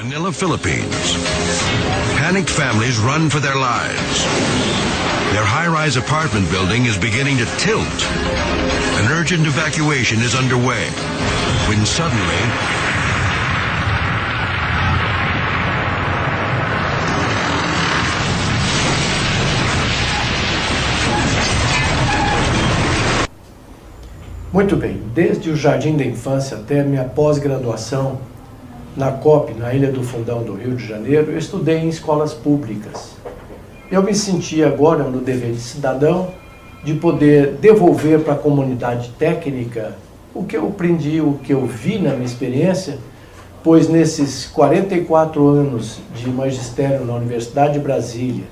Manila, Philippines. Panicked families run for their lives. Their high-rise apartment building is beginning to tilt. An urgent evacuation is underway, when suddenly... Muito bem, desde o Jardim da Infância até a minha pós-graduação na COP, na Ilha do Fundão do Rio de Janeiro, eu estudei em escolas públicas. Eu me senti agora no dever de cidadão de poder devolver para a comunidade técnica o que eu aprendi, o que eu vi na minha experiência, pois nesses 44 anos de magistério na Universidade de Brasília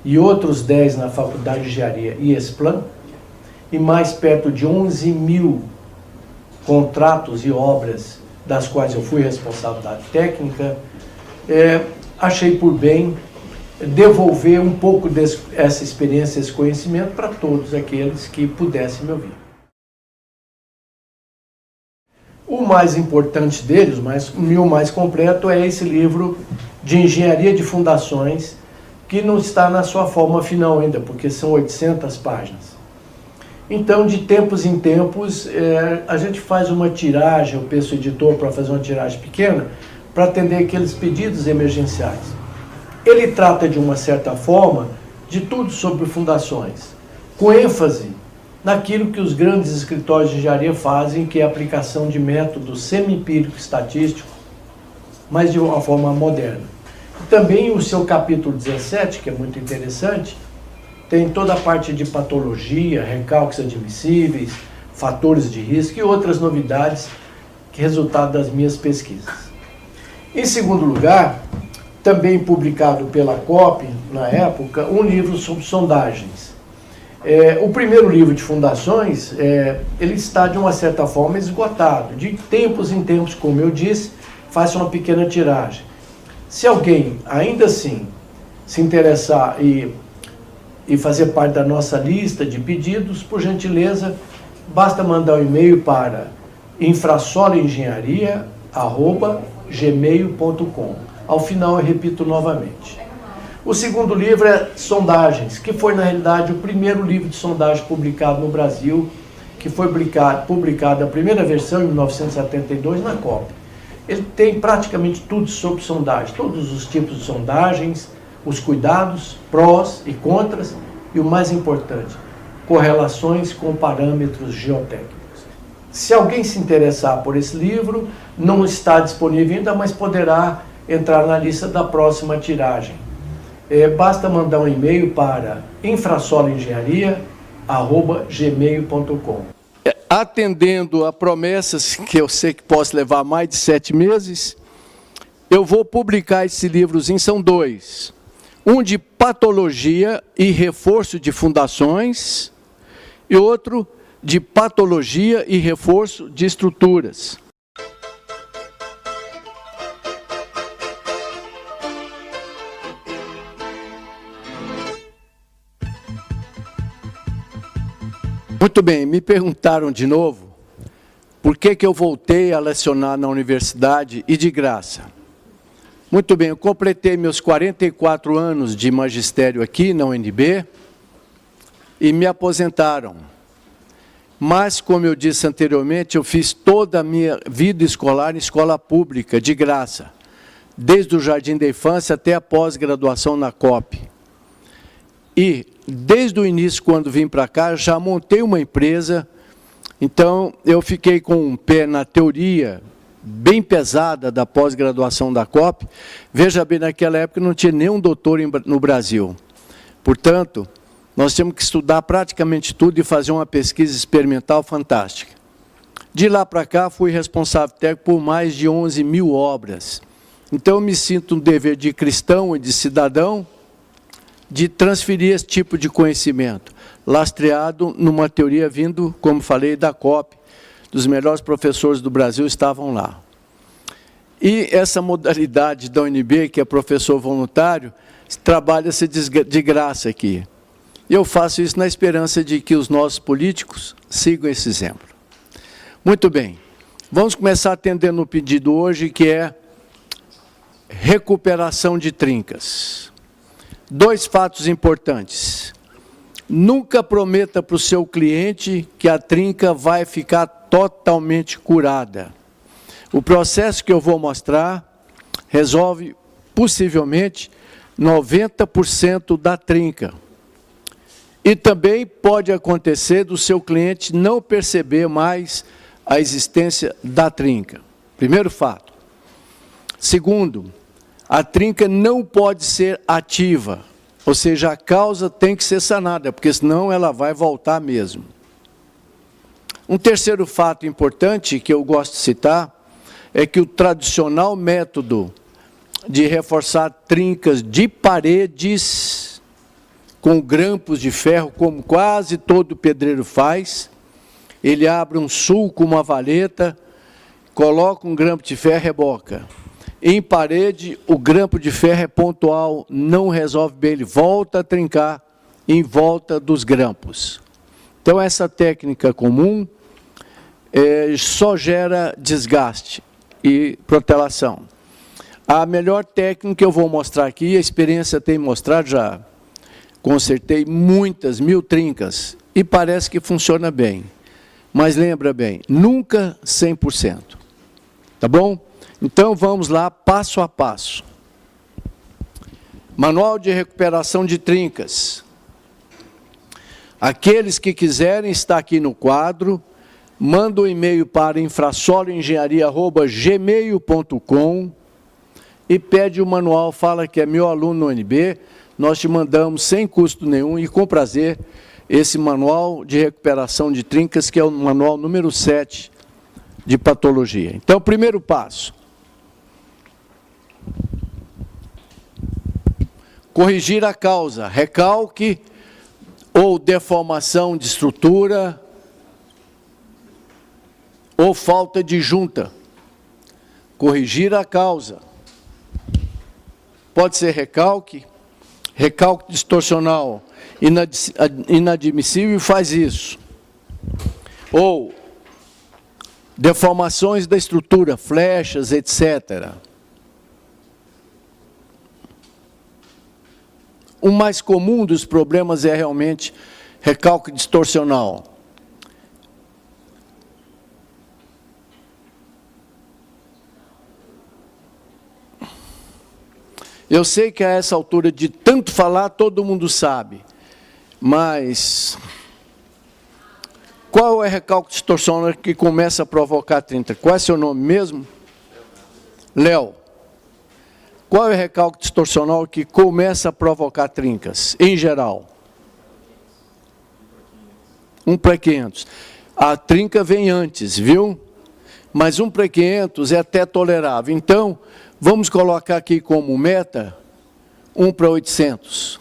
e outros 10 na Faculdade de Engenharia e Esplan, e mais perto de 11 mil contratos e obras das quais eu fui responsável da técnica, achei por bem devolver um pouco dessa experiência, esse conhecimento para todos aqueles que pudessem me ouvir. O mais importante deles, o meu mais completo, é esse livro de Engenharia de Fundações, que não está na sua forma final ainda, porque são 800 páginas. Então, de tempos em tempos, a gente faz uma tiragem, eu peço ao editor para fazer uma tiragem pequena, para atender aqueles pedidos emergenciais. Ele trata, de uma certa forma, de tudo sobre fundações, com ênfase naquilo que os grandes escritórios de engenharia fazem, que é a aplicação de método semi-empírico estatístico, mas de uma forma moderna. Também o seu capítulo 17, que é muito interessante, tem toda a parte de patologia, recalques admissíveis, fatores de risco e outras novidades que resultado das minhas pesquisas. Em segundo lugar, também publicado pela COP, na época, um livro sobre sondagens. O primeiro livro de fundações, ele está de uma certa forma esgotado. De tempos em tempos, como eu disse, faço uma pequena tiragem. Se alguém, ainda assim, se interessar e fazer parte da nossa lista de pedidos, por gentileza, basta mandar um e-mail para infrasoloengenharia@gmail.com. Ao final eu repito novamente. O segundo livro é Sondagens, que foi na realidade o primeiro livro de sondagem publicado no Brasil, que foi publicado a primeira versão em 1972 na COP. Ele tem praticamente tudo sobre sondagem, todos os tipos de sondagens, os cuidados, prós e contras, e o mais importante, correlações com parâmetros geotécnicos. Se alguém se interessar por esse livro, não está disponível ainda, mas poderá entrar na lista da próxima tiragem. Basta mandar um e-mail para infrasoloengenharia@gmail.com. Atendendo a promessas que eu sei que posso levar mais de 7 meses, eu vou publicar esses livros, são 2. Um de patologia e reforço de fundações e outro de patologia e reforço de estruturas. Muito bem, me perguntaram de novo por que eu voltei a lecionar na universidade e de graça. Muito bem, eu completei meus 44 anos de magistério aqui na UNB e me aposentaram. Mas, como eu disse anteriormente, eu fiz toda a minha vida escolar em escola pública, de graça, desde o Jardim da Infância até a pós-graduação na COP. E, desde o início, quando vim para cá, já montei uma empresa, então eu fiquei com um pé na teoria bem pesada da pós-graduação da COP. Veja bem, naquela época não tinha nenhum doutor no Brasil. Portanto, nós tínhamos que estudar praticamente tudo e fazer uma pesquisa experimental fantástica. De lá para cá, fui responsável técnico por mais de 11 mil obras. Então, eu me sinto um dever de cristão e de cidadão de transferir esse tipo de conhecimento, lastreado numa teoria vindo, como falei, da COP, dos melhores professores do Brasil estavam lá. E essa modalidade da UNB, que é professor voluntário, trabalha-se de graça aqui. Eu faço isso na esperança de que os nossos políticos sigam esse exemplo. Muito bem. Vamos começar atendendo o pedido hoje, que é recuperação de trincas. 2 fatos importantes. Nunca prometa para o seu cliente que a trinca vai ficar totalmente curada. O processo que eu vou mostrar resolve, possivelmente, 90% da trinca. E também pode acontecer do seu cliente não perceber mais a existência da trinca. Primeiro fato. Segundo, a trinca não pode ser ativa, ou seja, a causa tem que ser sanada, porque senão ela vai voltar mesmo. Um terceiro fato importante que eu gosto de citar é que o tradicional método de reforçar trincas de paredes com grampos de ferro, como quase todo pedreiro faz, ele abre um sulco, uma valeta, coloca um grampo de ferro e reboca. Em parede, o grampo de ferro é pontual, não resolve bem, ele volta a trincar em volta dos grampos. Então, essa técnica comum só gera desgaste e protelação. A melhor técnica que eu vou mostrar aqui, a experiência tem mostrado, já consertei muitas, 1000 trincas, e parece que funciona bem. Mas lembra bem, nunca 100%. Tá bom? Então, vamos lá, passo a passo. Manual de recuperação de trincas. Aqueles que quiserem, está aqui no quadro, manda um e-mail para infrasoloengenharia@gmail.com e pede o manual, fala que é meu aluno no UNB, nós te mandamos sem custo nenhum e com prazer esse manual de recuperação de trincas, que é o manual número 7 de patologia. Então, primeiro passo. Corrigir a causa, recalque ou deformação de estrutura ou falta de junta. Corrigir a causa. Pode ser recalque, recalque distorcional inadmissível, faz isso. Ou deformações da estrutura, flechas, etc. O mais comum dos problemas é realmente recalque distorcional. Eu sei que a essa altura de tanto falar, todo mundo sabe, mas qual é o recalque distorcional que começa a provocar trinca? Qual é seu nome mesmo? Léo. Qual é o recalque distorcional que começa a provocar trincas, em geral? 1/500. A trinca vem antes, viu? Mas 1/500 é até tolerável. Então, vamos colocar aqui como meta 1/800.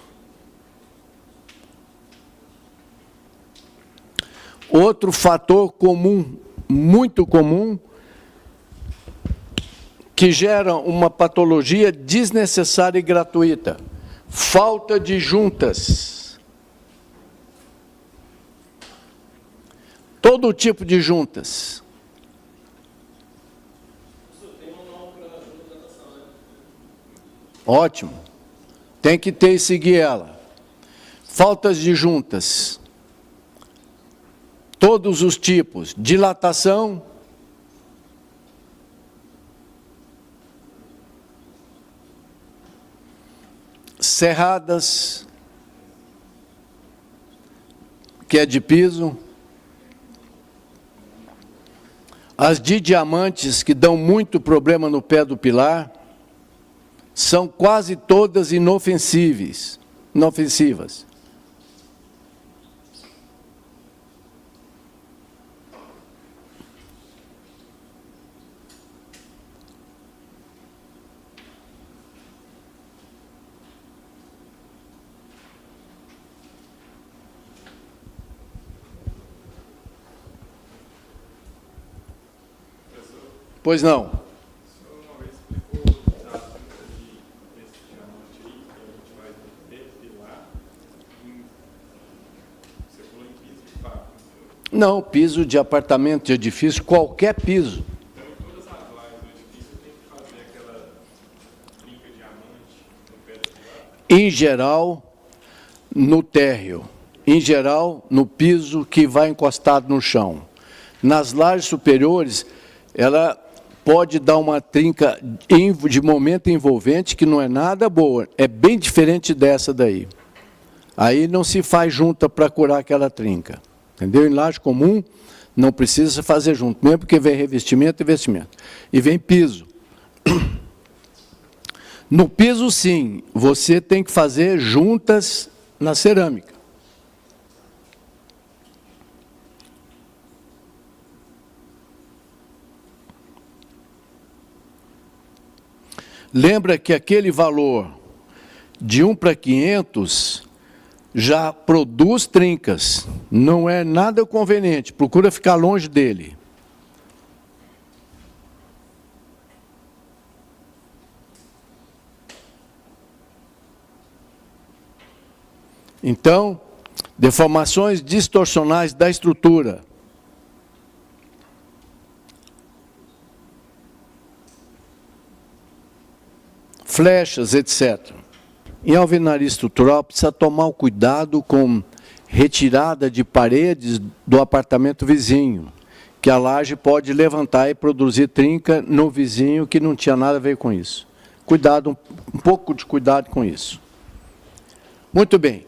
Outro fator comum, muito comum, que gera uma patologia desnecessária e gratuita. Falta de juntas. Todo tipo de juntas. Ótimo. Tem que ter e seguir ela. Faltas de juntas. Todos os tipos. Dilatação. Serradas, que é de piso, as de diamantes, que dão muito problema no pé do pilar, são quase todas inofensivas. Pois não. O senhor uma vez Não, piso de apartamento, de edifício, qualquer piso. Então, em todas as lajes do edifício, tem que fazer aquela trinca diamante no pé do pilar? Em geral, no térreo. Em geral, no piso que vai encostado no chão. Nas lajes superiores, ela pode dar uma trinca de momento envolvente que não é nada boa. É bem diferente dessa daí. Aí não se faz junta para curar aquela trinca. Entendeu? Em laje comum, não precisa fazer junto, mesmo porque vem revestimento e vestimento. E vem piso. No piso, sim, você tem que fazer juntas na cerâmica. Lembra que aquele valor de 1 para 500 já produz trincas. Não é nada conveniente. Procura ficar longe dele. Então, deformações distorcionais da estrutura. Flechas, etc. Em alvenaria estrutural, precisa tomar o cuidado com retirada de paredes do apartamento vizinho, que a laje pode levantar e produzir trinca no vizinho que não tinha nada a ver com isso. Cuidado, um pouco de cuidado com isso. Muito bem.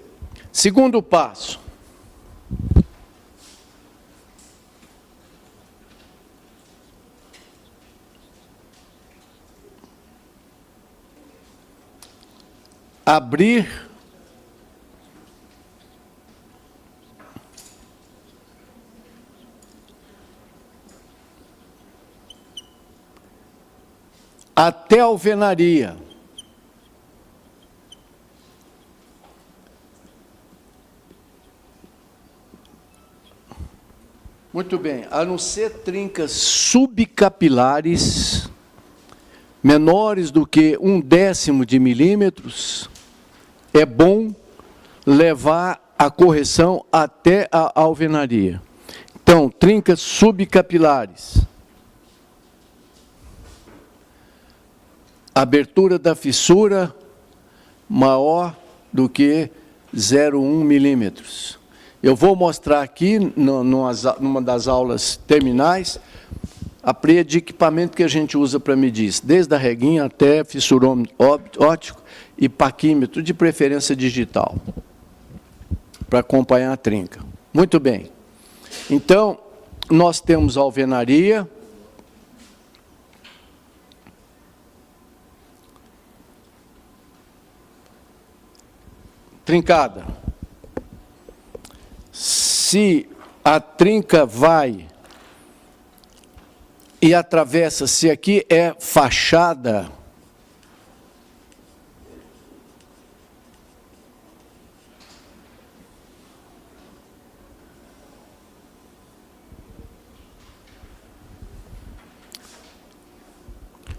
Segundo passo. Abrir até a alvenaria. Muito bem, a não ser trincas subcapilares, menores do que 1/10 de milímetros, é bom levar a correção até a alvenaria. Então, trincas subcapilares. Abertura da fissura maior do que 0,1 milímetros. Eu vou mostrar aqui, numa das aulas terminais, a preia de equipamento que a gente usa para medir isso, desde a reguinha até fissurômetro óptico e paquímetro, de preferência digital, para acompanhar a trinca. Muito bem. Então, nós temos a alvenaria. Trincada. Se a trinca vai e atravessa, se aqui é fachada,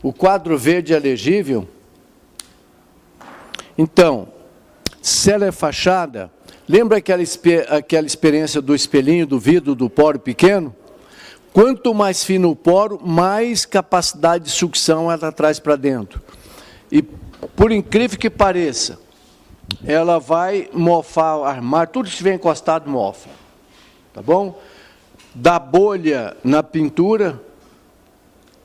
o quadro verde é legível? Então, se ela é fachada, lembra aquela experiência do espelhinho, do vidro, do poro pequeno? Quanto mais fino o poro, mais capacidade de sucção ela traz para dentro. E, por incrível que pareça, ela vai mofar o armário, tudo que estiver encostado mofa. Tá bom? Dá bolha na pintura,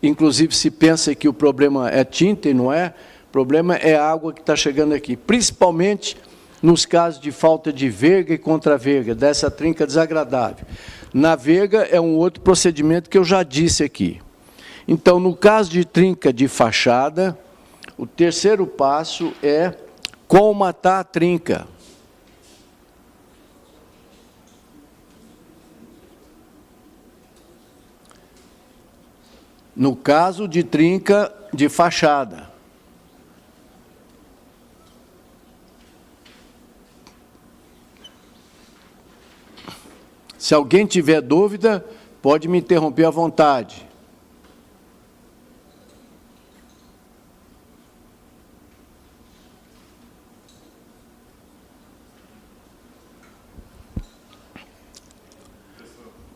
inclusive se pensa que o problema é tinta e não é, o problema é a água que está chegando aqui, principalmente nos casos de falta de verga e contra-verga, dessa trinca desagradável. Na verga é um outro procedimento que eu já disse aqui. Então, no caso de trinca de fachada, o terceiro passo é colmatar a trinca. No caso de trinca de fachada. Se alguém tiver dúvida, pode me interromper à vontade.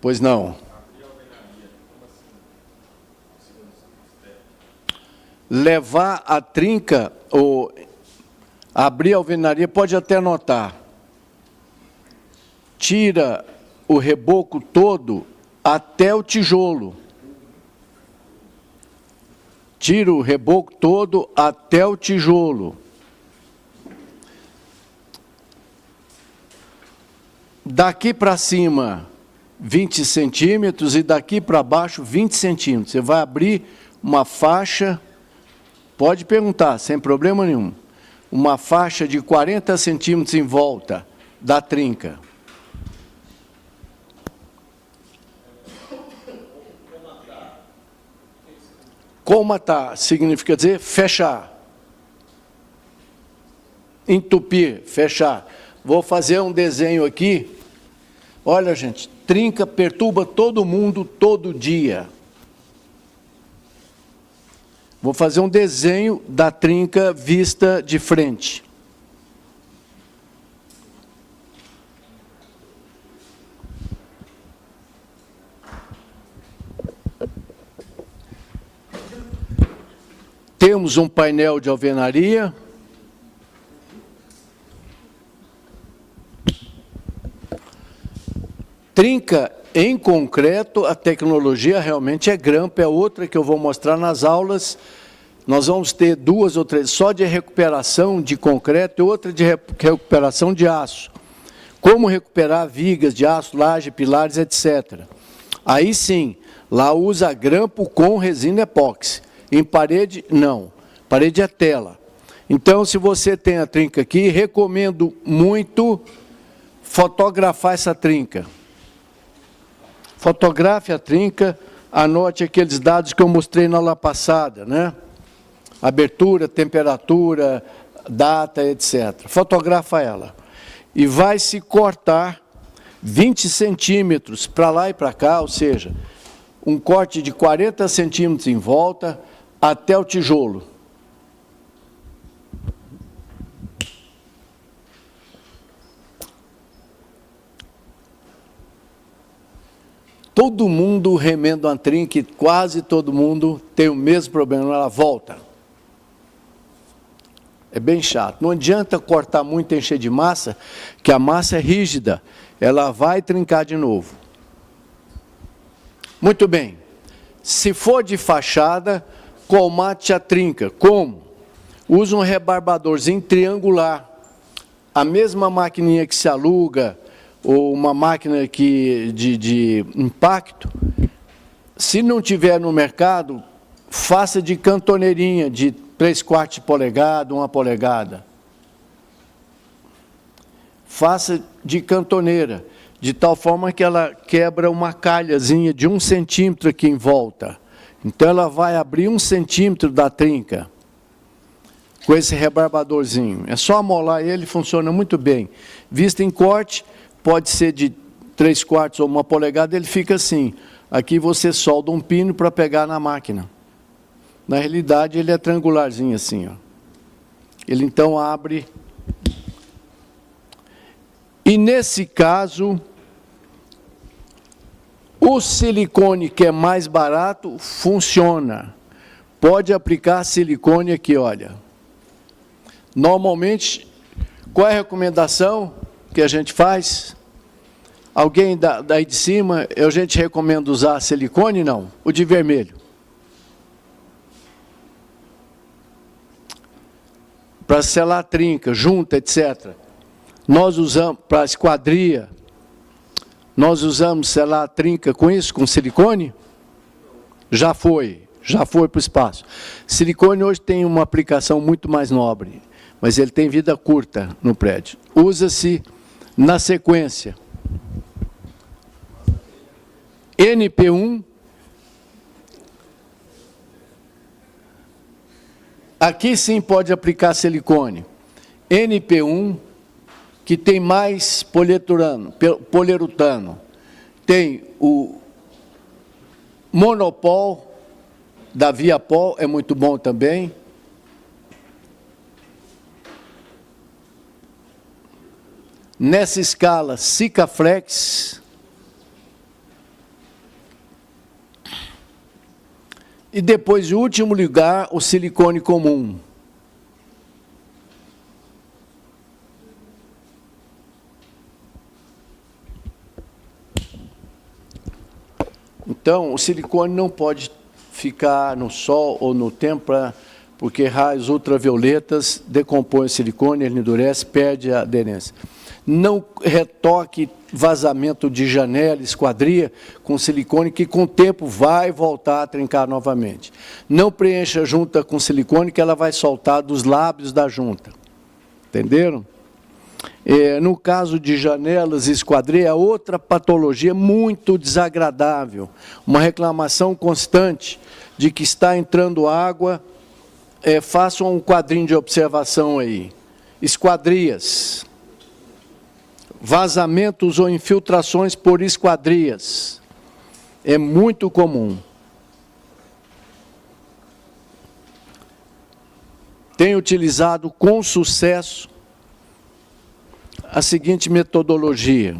Pois não. Levar a trinca, ou abrir a alvenaria, pode até anotar. Tira o reboco todo até o tijolo. Tira o reboco todo até o tijolo. Daqui para cima, 20 centímetros, e daqui para baixo, 20 centímetros. Você vai abrir uma faixa, pode perguntar, sem problema nenhum, uma faixa de 40 centímetros em volta da trinca. Comatar significa dizer fechar. Entupir, fechar. Vou fazer um desenho aqui. Olha, gente, trinca perturba todo mundo todo dia. Vou fazer um desenho da trinca vista de frente. Temos um painel de alvenaria. Trinca em concreto, a tecnologia realmente é grampo, é outra que eu vou mostrar nas aulas. Nós vamos ter 2 ou 3, só de recuperação de concreto e outra de recuperação de aço. Como recuperar vigas de aço, laje, pilares, etc. Aí sim, lá usa grampo com resina epóxi. Em parede, não. Parede é tela. Então, se você tem a trinca aqui, recomendo muito fotografar essa trinca. Fotografe a trinca, anote aqueles dados que eu mostrei na aula passada, né? Abertura, temperatura, data, etc. Fotografa ela. E vai se cortar 20 centímetros para lá e para cá, ou seja, um corte de 40 centímetros em volta até o tijolo. Todo mundo remenda uma trinca, quase todo mundo tem o mesmo problema, ela volta. É bem chato. Não adianta cortar muito e encher de massa, que a massa é rígida, ela vai trincar de novo. Muito bem. Se for de fachada, colmate a trinca. Como? Usa um rebarbadorzinho triangular. A mesma maquininha que se aluga, ou uma máquina de impacto, se não tiver no mercado, faça de cantoneirinha, de 3/4 de polegada, 1 polegada. Faça de cantoneira, de tal forma que ela quebra uma calhazinha de 1 centímetro aqui em volta. Então, ela vai abrir 1 centímetro da trinca, com esse rebarbadorzinho. É só amolar ele, funciona muito bem. Vista em corte, pode ser de 3/4 ou 1 polegada, ele fica assim. Aqui você solda um pino para pegar na máquina. Na realidade, ele é triangularzinho assim, ó. Ele então abre. E nesse caso, o silicone, que é mais barato, funciona. Pode aplicar silicone aqui, olha. Normalmente, qual é a recomendação que a gente faz? Alguém daí de cima, a gente recomenda usar silicone? Não, o de vermelho. Para selar trinca, junta, etc. Nós usamos, para esquadria, nós usamos selar trinca com isso, com silicone? Já foi para o espaço. Silicone hoje tem uma aplicação muito mais nobre, mas ele tem vida curta no prédio. Usa-se na sequência NP1, aqui sim pode aplicar silicone. NP1, que tem mais poliuretano. Tem o Monopol, da Viapol, é muito bom também. Nessa escala, Sikaflex. E depois, em último lugar, o silicone comum. Então, o silicone não pode ficar no sol ou no tempo, porque raios ultravioletas decompõem o silicone, ele endurece, perde a aderência. Não retoque vazamento de janela, esquadria com silicone, que com o tempo vai voltar a trincar novamente. Não preencha a junta com silicone, que ela vai soltar dos lábios da junta. Entenderam? No caso de janelas e esquadria, é outra patologia muito desagradável. Uma reclamação constante de que está entrando água. Façam um quadrinho de observação aí. Esquadrias. Vazamentos ou infiltrações por esquadrias. É muito comum. Tenho utilizado com sucesso a seguinte metodologia.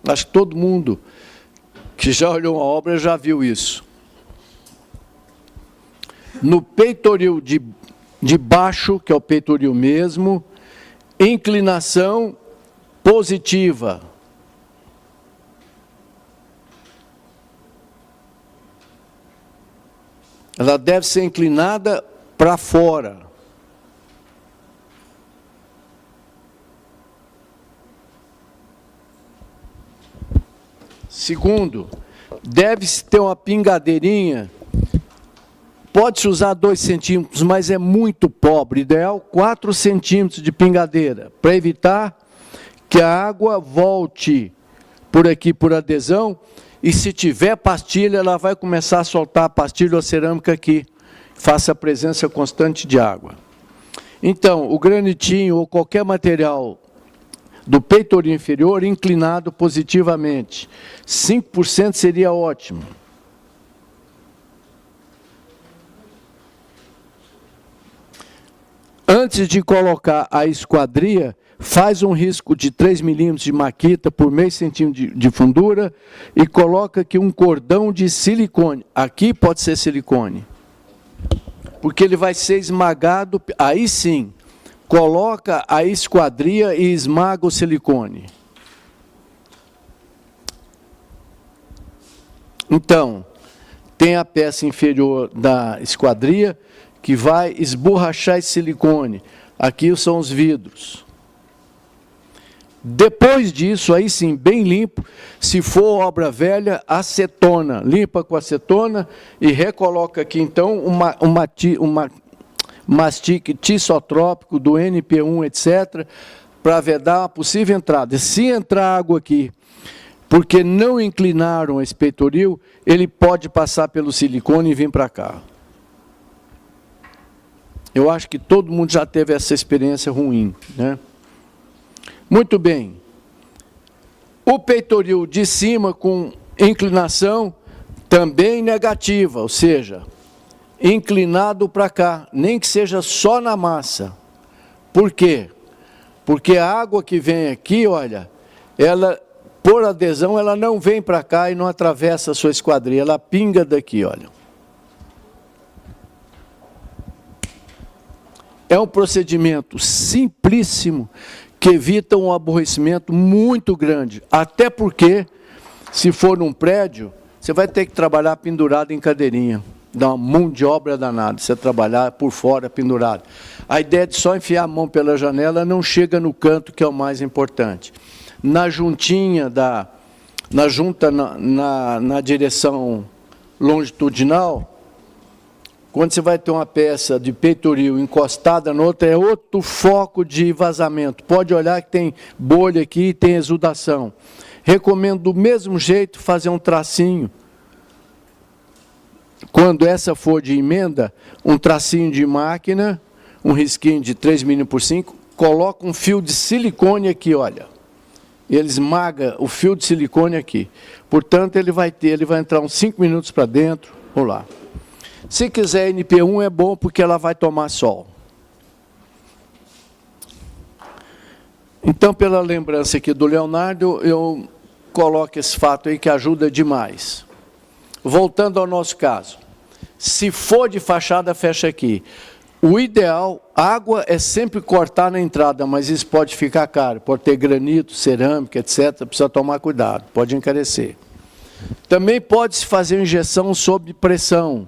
Acho que todo mundo que já olhou uma obra já viu isso. No peitoril de baixo, que é o peitoril mesmo, inclinação positiva. Ela deve ser inclinada para fora. Segundo, deve-se ter uma pingadeirinha. Pode-se usar 2 centímetros, mas é muito pobre. Ideal 4 centímetros de pingadeira, para evitar que a água volte por aqui por adesão. E se tiver pastilha, ela vai começar a soltar a pastilha ou cerâmica aqui. Faça a presença constante de água. Então, o granitinho ou qualquer material do peitoril inferior inclinado positivamente. 5% seria ótimo. Antes de colocar a esquadria, faz um risco de 3 milímetros de maquita por meio centímetro de fundura e coloca aqui um cordão de silicone. Aqui pode ser silicone. Porque ele vai ser esmagado, aí sim, coloca a esquadria e esmaga o silicone. Então, tem a peça inferior da esquadria que vai esborrachar esse silicone. Aqui são os vidros. Depois disso, aí sim, bem limpo, se for obra velha, acetona, limpa com acetona e recoloca aqui então uma mastique tisotrópico do NP1, etc., para vedar uma possível entrada. Se entrar água aqui, porque não inclinaram esse peitoril, ele pode passar pelo silicone e vir para cá. Eu acho que todo mundo já teve essa experiência ruim, né? Muito bem. O peitoril de cima com inclinação também negativa, ou seja, inclinado para cá, nem que seja só na massa. Por quê? Porque a água que vem aqui, olha, ela, por adesão, ela não vem para cá e não atravessa a sua esquadria, ela pinga daqui, olha. É um procedimento simplíssimo, que evita um aborrecimento muito grande. Até porque, se for num prédio, você vai ter que trabalhar pendurado em cadeirinha. Dá uma mão de obra danada, você trabalhar por fora pendurado. A ideia de só enfiar a mão pela janela não chega no canto, que é o mais importante. Na juntinha, na junta na direção longitudinal, quando você vai ter uma peça de peitoril encostada na outra, é outro foco de vazamento. Pode olhar que tem bolha aqui e tem exudação. Recomendo do mesmo jeito fazer um tracinho. Quando essa for de emenda, um tracinho de máquina, um risquinho de 3 mm por 5, coloca um fio de silicone aqui, olha. Ele esmaga o fio de silicone aqui. Portanto, ele vai entrar uns 5 minutos para dentro, vamos lá. Se quiser NP1 é bom porque ela vai tomar sol. Então, pela lembrança aqui do Leonardo, eu coloco esse fato aí que ajuda demais. Voltando ao nosso caso. Se for de fachada, fecha aqui. O ideal, água é sempre cortar na entrada, mas isso pode ficar caro. Pode ter granito, cerâmica, etc. Precisa tomar cuidado, pode encarecer. Também pode-se fazer injeção sob pressão.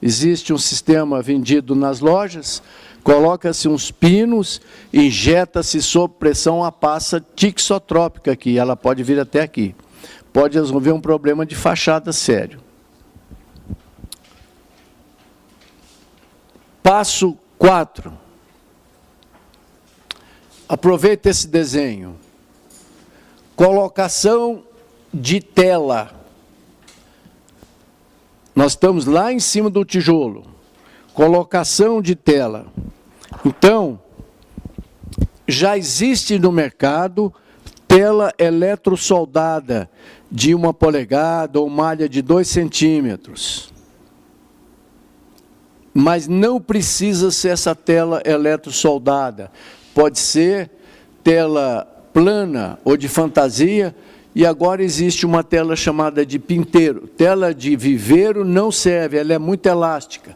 Existe um sistema vendido nas lojas, coloca-se uns pinos, injeta-se sob pressão a pasta tixotrópica aqui, ela pode vir até aqui. Pode resolver um problema de fachada sério. Passo 4. Aproveita esse desenho. Colocação de tela. Nós estamos lá em cima do tijolo. Colocação de tela. Então, já existe no mercado tela eletrosoldada de 1 polegada ou malha de 2 centímetros. Mas não precisa ser essa tela eletrosoldada. Pode ser tela plana ou de fantasia, e agora existe uma tela chamada de pinteiro. Tela de viveiro não serve, ela é muito elástica.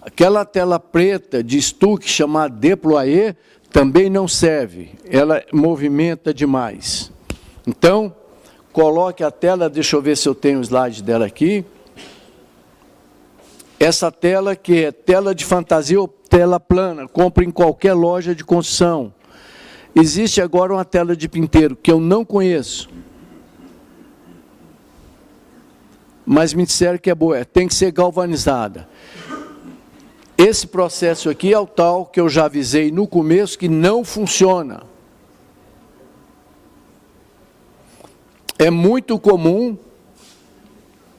Aquela tela preta de estuque chamada déployé também não serve, ela movimenta demais. Então, coloque a tela, deixa eu ver se eu tenho o slide dela aqui. Essa tela que é tela de fantasia ou tela plana, compra em qualquer loja de construção. Existe agora uma tela de pinteiro que eu não conheço, mas me disseram que é boa, tem que ser galvanizada. Esse processo aqui é o tal que eu já avisei no começo que não funciona. É muito comum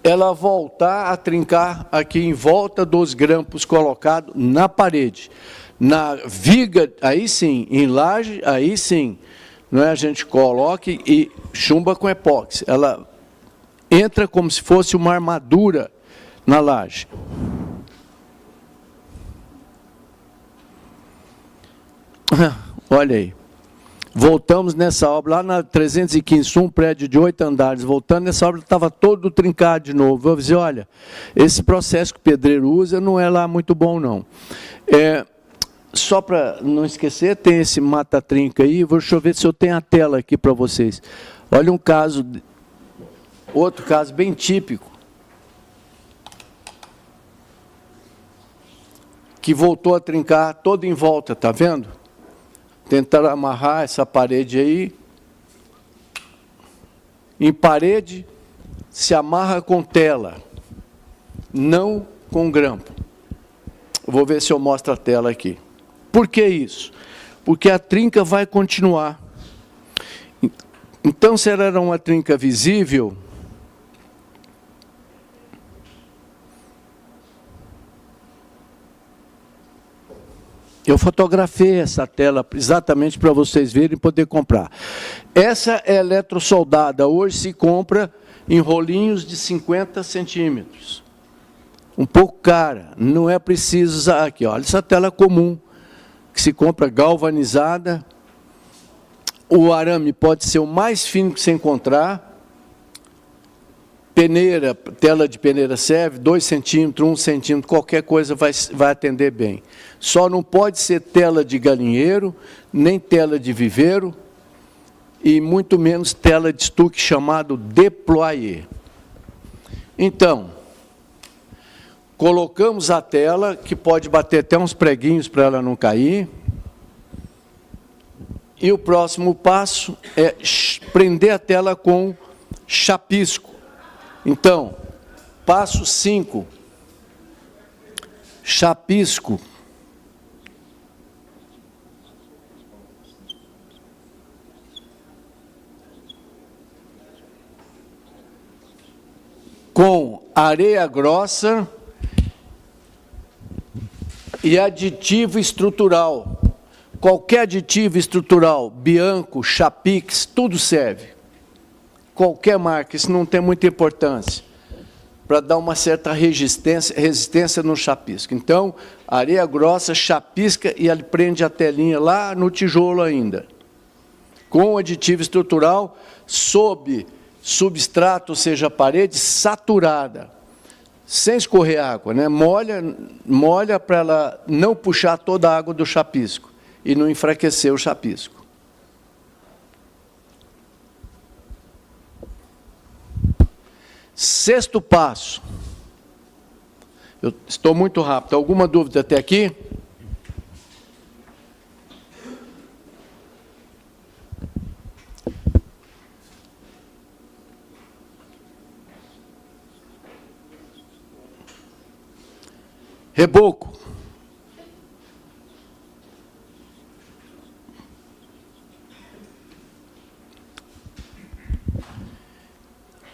ela voltar a trincar aqui em volta dos grampos colocados na parede. Na viga, aí sim, em laje, aí sim, não é? A gente coloca e chumba com epóxi. Ela entra como se fosse uma armadura na laje. Olha aí. Voltamos nessa obra, lá na 315, um prédio de 8 andares, voltando nessa obra, estava todo trincado de novo. Eu disse, olha, esse processo que o pedreiro usa não é lá muito bom, não. Só para não esquecer, tem esse mata-trinca aí, deixa eu ver se eu tenho a tela aqui para vocês. Olha um caso, outro caso bem típico, que voltou a trincar todo em volta, está vendo? Tentaram amarrar essa parede aí. Em parede, se amarra com tela, não com grampo. Vou ver se eu mostro a tela aqui. Por que isso? Porque a trinca vai continuar. Então, se ela era uma trinca visível, eu fotografei essa tela exatamente para vocês verem e poder comprar. Essa é eletrosoldada. Hoje se compra em rolinhos de 50 centímetros. Um pouco cara. Não é preciso usar aqui. Olha essa tela comum, que se compra galvanizada. O arame pode ser o mais fino que você encontrar. Peneira, tela de peneira serve, 2 centímetros, 1 centímetro, qualquer coisa vai atender bem. Só não pode ser tela de galinheiro, nem tela de viveiro, e muito menos tela de estuque chamado déployé. Então, colocamos a tela, que pode bater até uns preguinhos para ela não cair. E o próximo passo é prender a tela com chapisco. Então, passo 5, chapisco. Com areia grossa e aditivo estrutural. Qualquer aditivo estrutural, Bianco, Chapix, tudo serve. Qualquer marca, isso não tem muita importância, para dar uma certa resistência no chapisco. Então, areia grossa, chapisca e ele prende a telinha lá no tijolo ainda. com aditivo estrutural sob substrato, ou seja, parede saturada, sem escorrer água, né? Molha para ela não puxar toda a água do chapisco e não enfraquecer o chapisco. Sexto passo. Eu estou muito rápido. Alguma dúvida até aqui? Reboco.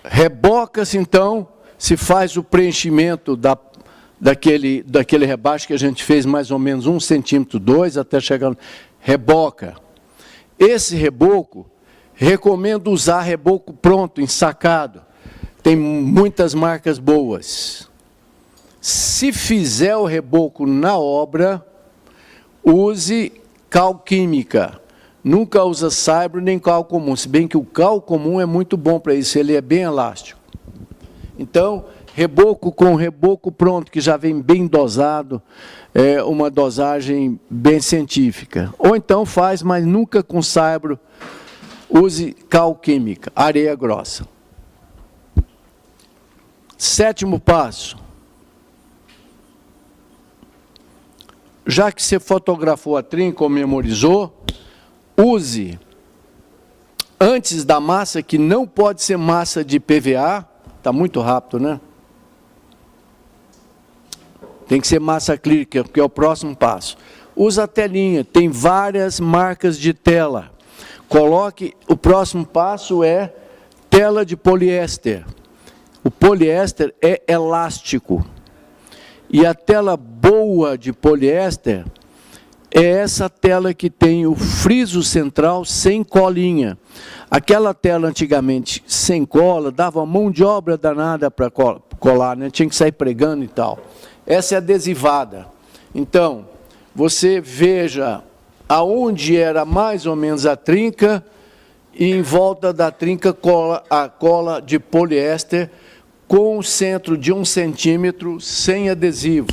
Reboca-se, então, se faz o preenchimento daquele rebaixo que a gente fez mais ou menos 1 centímetro, 2, até chegar... Reboca. Esse reboco, recomendo usar reboco pronto, ensacado. Tem muitas marcas boas. Se fizer o reboco na obra, use cal química. Nunca usa saibro nem cal comum, se bem que o cal comum é muito bom para isso, ele é bem elástico. Então, reboco com reboco pronto, que já vem bem dosado, é uma dosagem bem científica. Ou então faz, mas nunca com saibro, use cal química, areia grossa. Sétimo passo. Já que você fotografou a trinca ou memorizou, use, antes da massa, que não pode ser massa de PVA, está muito rápido, né? Tem que ser massa acrílica, porque é o próximo passo. Usa a telinha, tem várias marcas de tela. Coloque, o próximo passo é tela de poliéster. O poliéster é elástico. E a tela boa de poliéster é essa tela que tem o friso central sem colinha. Aquela tela antigamente sem cola, dava mão de obra danada para colar, né? Tinha que sair pregando e tal. Essa é adesivada. Então, você veja aonde era mais ou menos a trinca e em volta da trinca cola a cola de poliéster com o centro de 1 centímetro sem adesivo,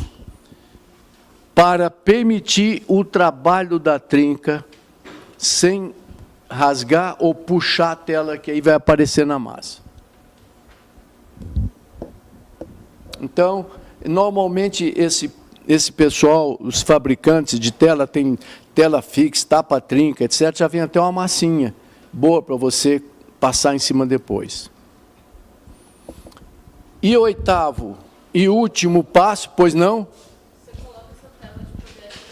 para permitir o trabalho da trinca sem rasgar ou puxar a tela, que aí vai aparecer na massa. Então, normalmente esse pessoal, os fabricantes de tela, tem tela fixa, tapa-trinca, etc., já vem até uma massinha boa para você passar em cima depois. E o oitavo e último passo, pois não? Você coloca essa tela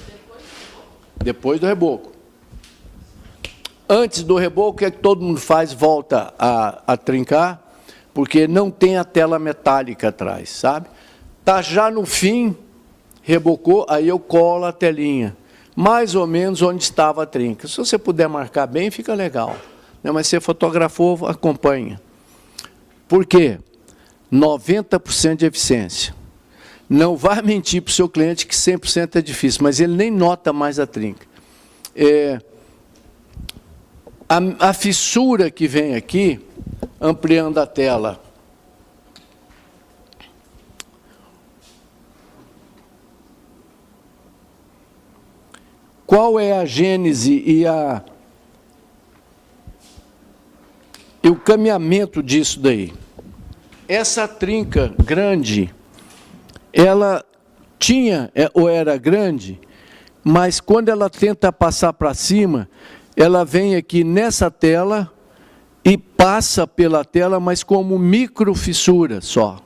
de poliéster depois do reboco. Antes do reboco, o que é que todo mundo faz? Volta a trincar, porque não tem a tela metálica atrás, sabe? Está já no fim, rebocou, aí eu colo a telinha, mais ou menos onde estava a trinca. Se você puder marcar bem, fica legal. Mas se você fotografou, acompanha. Por quê? 90% de eficiência. Não vai mentir para o seu cliente que 100% é difícil, mas ele nem nota mais a trinca. A fissura que vem aqui, ampliando a tela, qual é a gênese e o caminhamento disso daí? Essa trinca grande, ela tinha, ou era grande, mas quando ela tenta passar para cima, ela vem aqui nessa tela e passa pela tela, mas como microfissura só.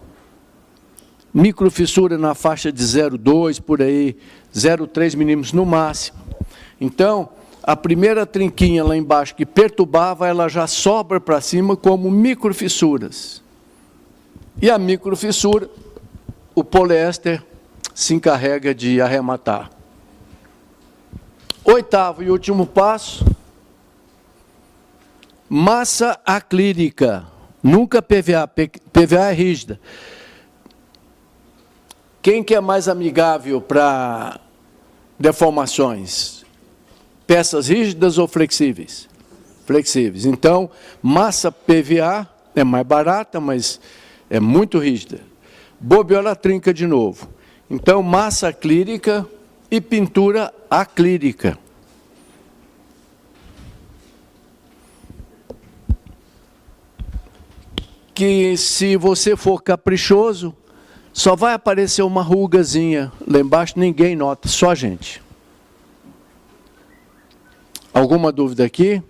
Microfissura na faixa de 0,2, por aí, 0,3 milímetros no máximo. Então, a primeira trinquinha lá embaixo que perturbava, ela já sobra para cima como microfissuras. E a microfissura, o poliéster se encarrega de arrematar. Oitavo e último passo, massa acrílica, nunca PVA, PVA é rígida. Quem que é mais amigável para deformações? Peças rígidas ou flexíveis? flexíveis. Então, massa PVA é mais barata, mas é muito rígida. Bobiola trinca de novo. Então, massa acrílica e pintura acrílica. Que se você for caprichoso, só vai aparecer uma rugazinha lá embaixo, ninguém nota, só a gente. Alguma dúvida aqui?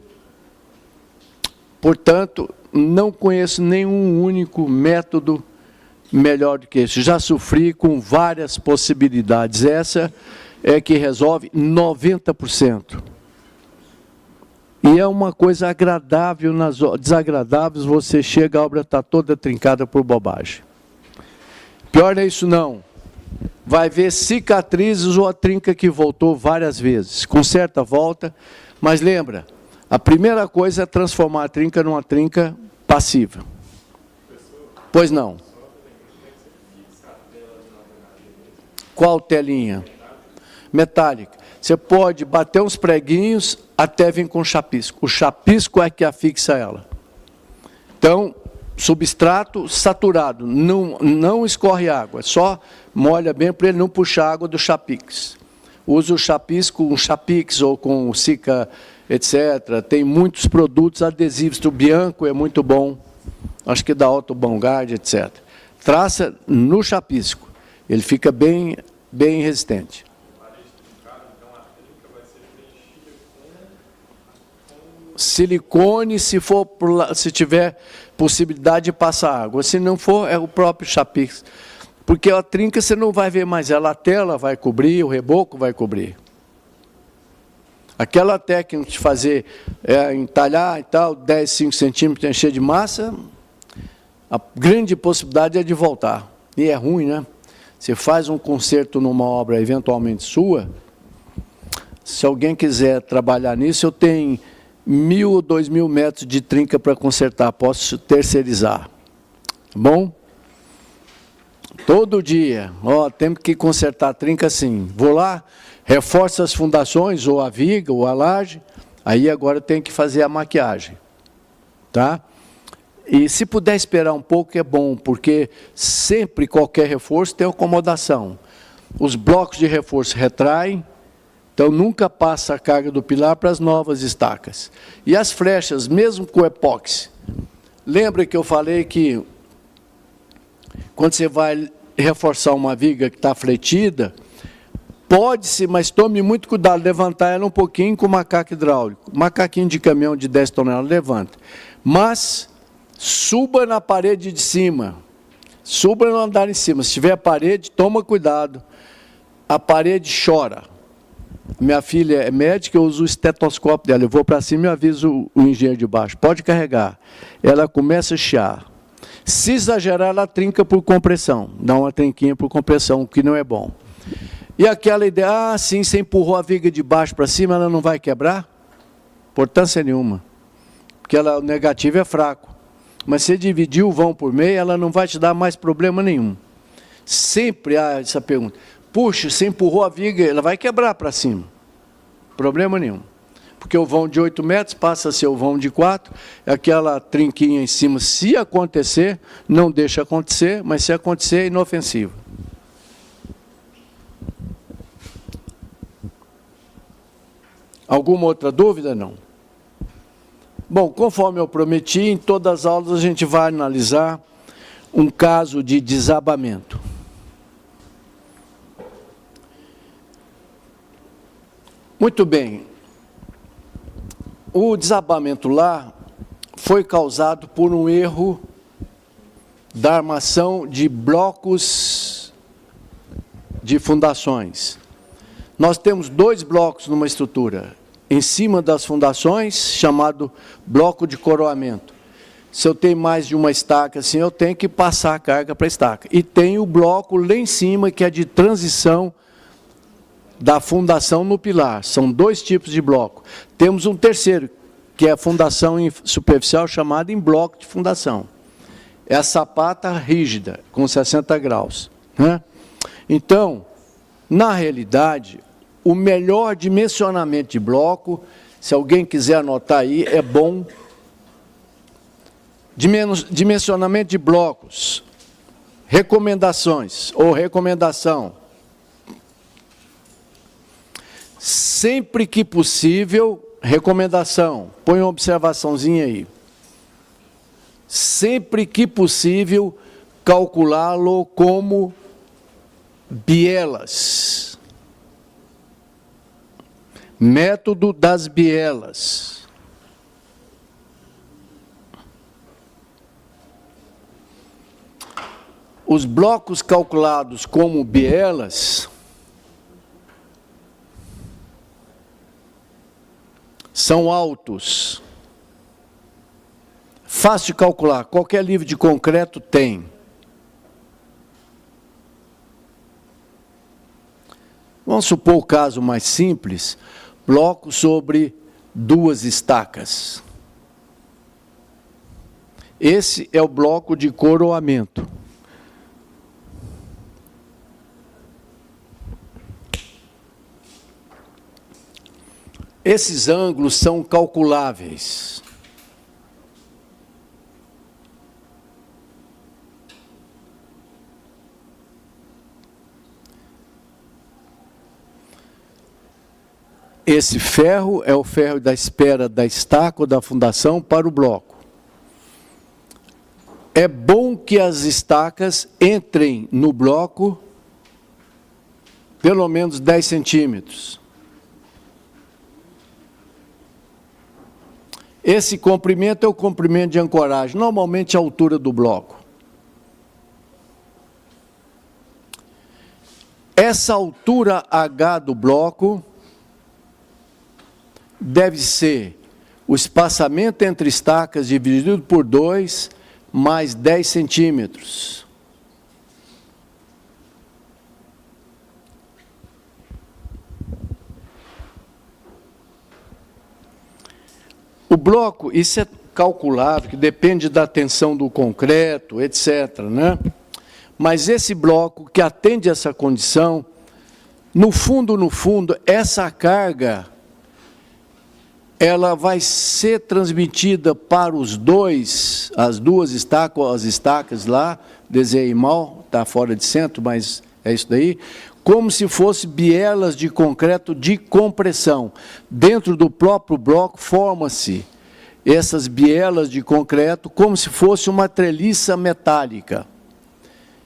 Portanto, não conheço nenhum único método melhor do que esse. Já sofri com várias possibilidades. Essa é que resolve 90%. E é uma coisa agradável, nas desagradáveis, você chega, a obra está toda trincada por bobagem. Pior não é isso não. Vai ver cicatrizes ou a trinca que voltou várias vezes. Conserta, volta. Mas lembra, a primeira coisa é transformar a trinca numa trinca passiva. Pois não. Qual telinha? Metálica. Você pode bater uns preguinhos até vir com chapisco. O chapisco é que afixa ela. Então, substrato saturado, não escorre água, só molha bem para ele não puxar água do chapix. Usa o chapisco, um chapix ou com cica, etc. Tem muitos produtos adesivos. O Bianco é muito bom, acho que da Otto Bongard, etc. Traça no chapisco, ele fica bem resistente. Silicone, se tiver possibilidade de passar água. Se não for, é o próprio chapix. Porque a trinca você não vai ver mais ela, a tela vai cobrir, o reboco vai cobrir. Aquela técnica de fazer, entalhar e tal, 10, 5 centímetros, encher de massa, a grande possibilidade é de voltar. E é ruim, né? Você faz um conserto numa obra eventualmente sua, se alguém quiser trabalhar nisso, eu tenho 1.000 ou 2.000 metros de trinca para consertar, posso terceirizar. Tá bom? Todo dia, temos que consertar a trinca assim. Vou lá, reforço as fundações, ou a viga, ou a laje, aí agora tem que fazer a maquiagem. Tá? E se puder esperar um pouco é bom, porque sempre qualquer reforço tem acomodação. Os blocos de reforço retraem, então nunca passa a carga do pilar para as novas estacas. E as flechas, mesmo com epóxi, lembra que eu falei que quando você vai reforçar uma viga que está fletida, pode-se, mas tome muito cuidado, levantar ela um pouquinho com o macaco hidráulico. Macaquinho de caminhão de 10 toneladas, levanta. Mas suba na parede de cima, suba no andar em cima. Se tiver parede, toma cuidado. A parede chora. Minha filha é médica, eu uso o estetoscópio dela. Eu vou para cima e aviso o engenheiro de baixo. Pode carregar. Ela começa a chiar. Se exagerar, ela trinca por compressão. Dá uma trinquinha por compressão, o que não é bom. E aquela ideia, sim, você empurrou a viga de baixo para cima, ela não vai quebrar? Importância nenhuma. Porque o negativo é fraco. Mas se dividir o vão por meio, ela não vai te dar mais problema nenhum. Sempre há essa pergunta. Puxa, você empurrou a viga, ela vai quebrar para cima. Problema nenhum. Porque o vão de 8 metros passa a ser o vão de 4, aquela trinquinha em cima, se acontecer, não deixa acontecer, mas se acontecer, é inofensivo. Alguma outra dúvida? Não. Bom, conforme eu prometi, em todas as aulas a gente vai analisar um caso de desabamento. Muito bem. O desabamento lá foi causado por um erro da armação de blocos de fundações. Nós temos 2 blocos numa estrutura. Em cima das fundações, chamado bloco de coroamento. Se eu tenho mais de uma estaca, assim, eu tenho que passar a carga para a estaca. E tem o bloco lá em cima, que é de transição da fundação no pilar. São 2 tipos de bloco. Temos um terceiro, que é a fundação superficial, chamada em bloco de fundação. É a sapata rígida, com 60 graus. Né? Então, na realidade, o melhor dimensionamento de bloco Se alguém quiser anotar aí, é bom. Dimensionamento de blocos. Recomendações ou recomendação. Sempre que possível, recomendação. Põe uma observaçãozinha aí. Sempre que possível, calculá-lo como bielas. Método das bielas. Os blocos calculados como bielas são altos. Fácil de calcular, qualquer livro de concreto tem. Vamos supor o caso mais simples, bloco sobre 2 estacas. Esse é o bloco de coroamento. Esses ângulos são calculáveis. Esse ferro é o ferro da espera da estaca ou da fundação para o bloco. É bom que as estacas entrem no bloco pelo menos 10 centímetros. Esse comprimento é o comprimento de ancoragem, normalmente a altura do bloco. Essa altura H do bloco deve ser o espaçamento entre estacas dividido por 2 mais 10 centímetros. O bloco, isso é calculável, que depende da tensão do concreto, etc., né? Mas esse bloco que atende essa condição, no fundo, essa carga ela vai ser transmitida para os dois, as duas estacas, as estacas lá, desenhei mal, está fora de centro, mas é isso daí, como se fosse bielas de concreto de compressão. Dentro do próprio bloco forma-se essas bielas de concreto como se fosse uma treliça metálica.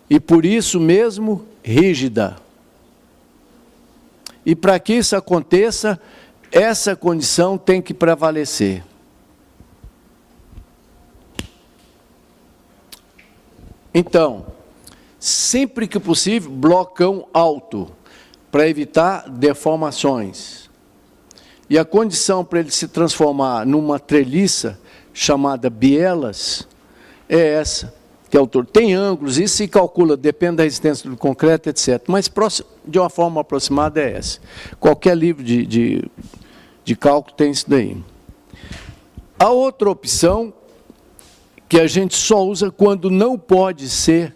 E por isso mesmo, rígida. E para que isso aconteça, essa condição tem que prevalecer. Então, sempre que possível, blocão alto, para evitar deformações. E a condição para ele se transformar numa treliça, chamada bielas, é essa, que é a altura. Tem ângulos, isso se calcula, depende da resistência do concreto, etc. Mas de uma forma aproximada é essa. Qualquer livro de cálculo tem isso daí. A outra opção, que a gente só usa quando não pode ser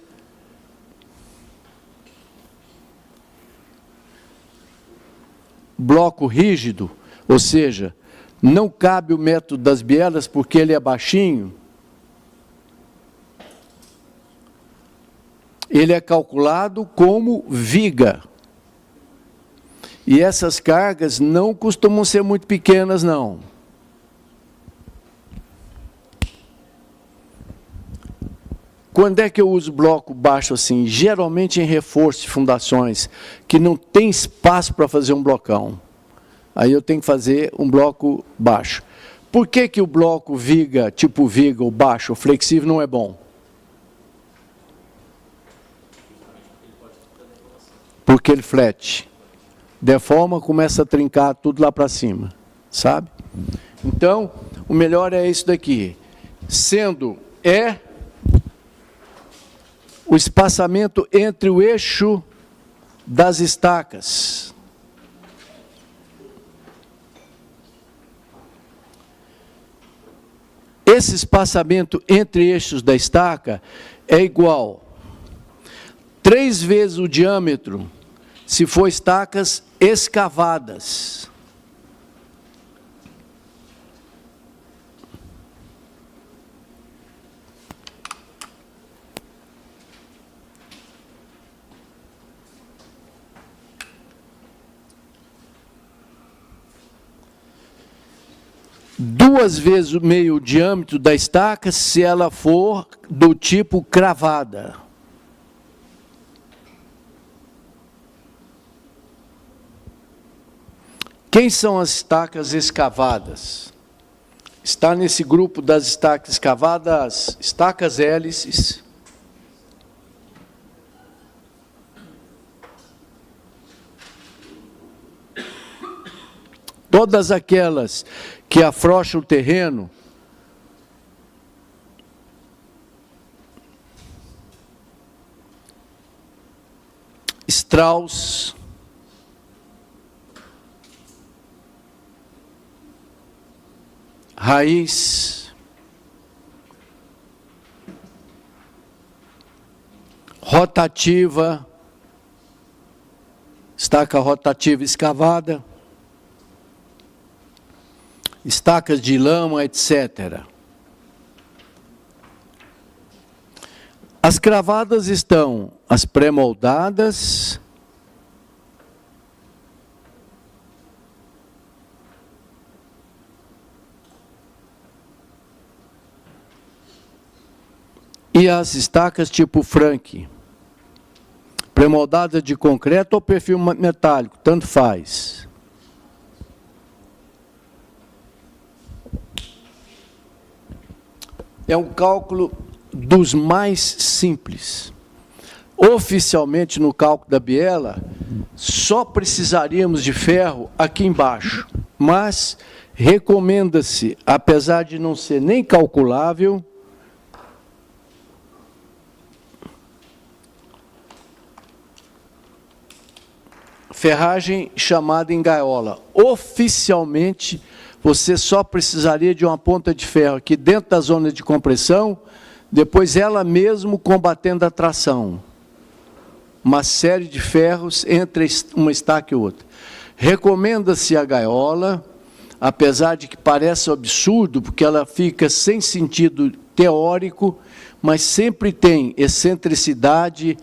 bloco rígido, ou seja, não cabe o método das bielas porque ele é baixinho, ele é calculado como viga. E essas cargas não costumam ser muito pequenas, não. Quando é que eu uso bloco baixo assim? Geralmente em reforço de fundações, que não tem espaço para fazer um blocão. Aí eu tenho que fazer um bloco baixo. Por que que o bloco viga, tipo viga, ou baixo, ou flexível, não é bom? Porque ele flete. Deforma, começa a trincar tudo lá para cima, sabe? Então, o melhor é isso daqui. Sendo o espaçamento entre o eixo das estacas. Esse espaçamento entre eixos da estaca é igual 3 vezes o diâmetro, se for estacas escavadas. 2 vezes o meio diâmetro da estaca se ela for do tipo cravada. Quem são as estacas escavadas? Está nesse grupo das estacas escavadas, estacas hélices, todas aquelas que afrouxam o terreno, Strauss, raiz, rotativa, estaca rotativa escavada, estacas de lama, etc. As cravadas estão as pré-moldadas, e as estacas tipo Frank, pré-moldada de concreto ou perfil metálico, tanto faz. É um cálculo dos mais simples. Oficialmente, no cálculo da biela, só precisaríamos de ferro aqui embaixo, mas recomenda-se, apesar de não ser nem calculável, ferragem chamada em gaiola. Oficialmente, você só precisaria de uma ponta de ferro aqui dentro da zona de compressão, depois ela mesmo combatendo a tração. Uma série de ferros entre uma estaca e outra. Recomenda-se a gaiola, apesar de que parece absurdo, porque ela fica sem sentido teórico, mas sempre tem excentricidade,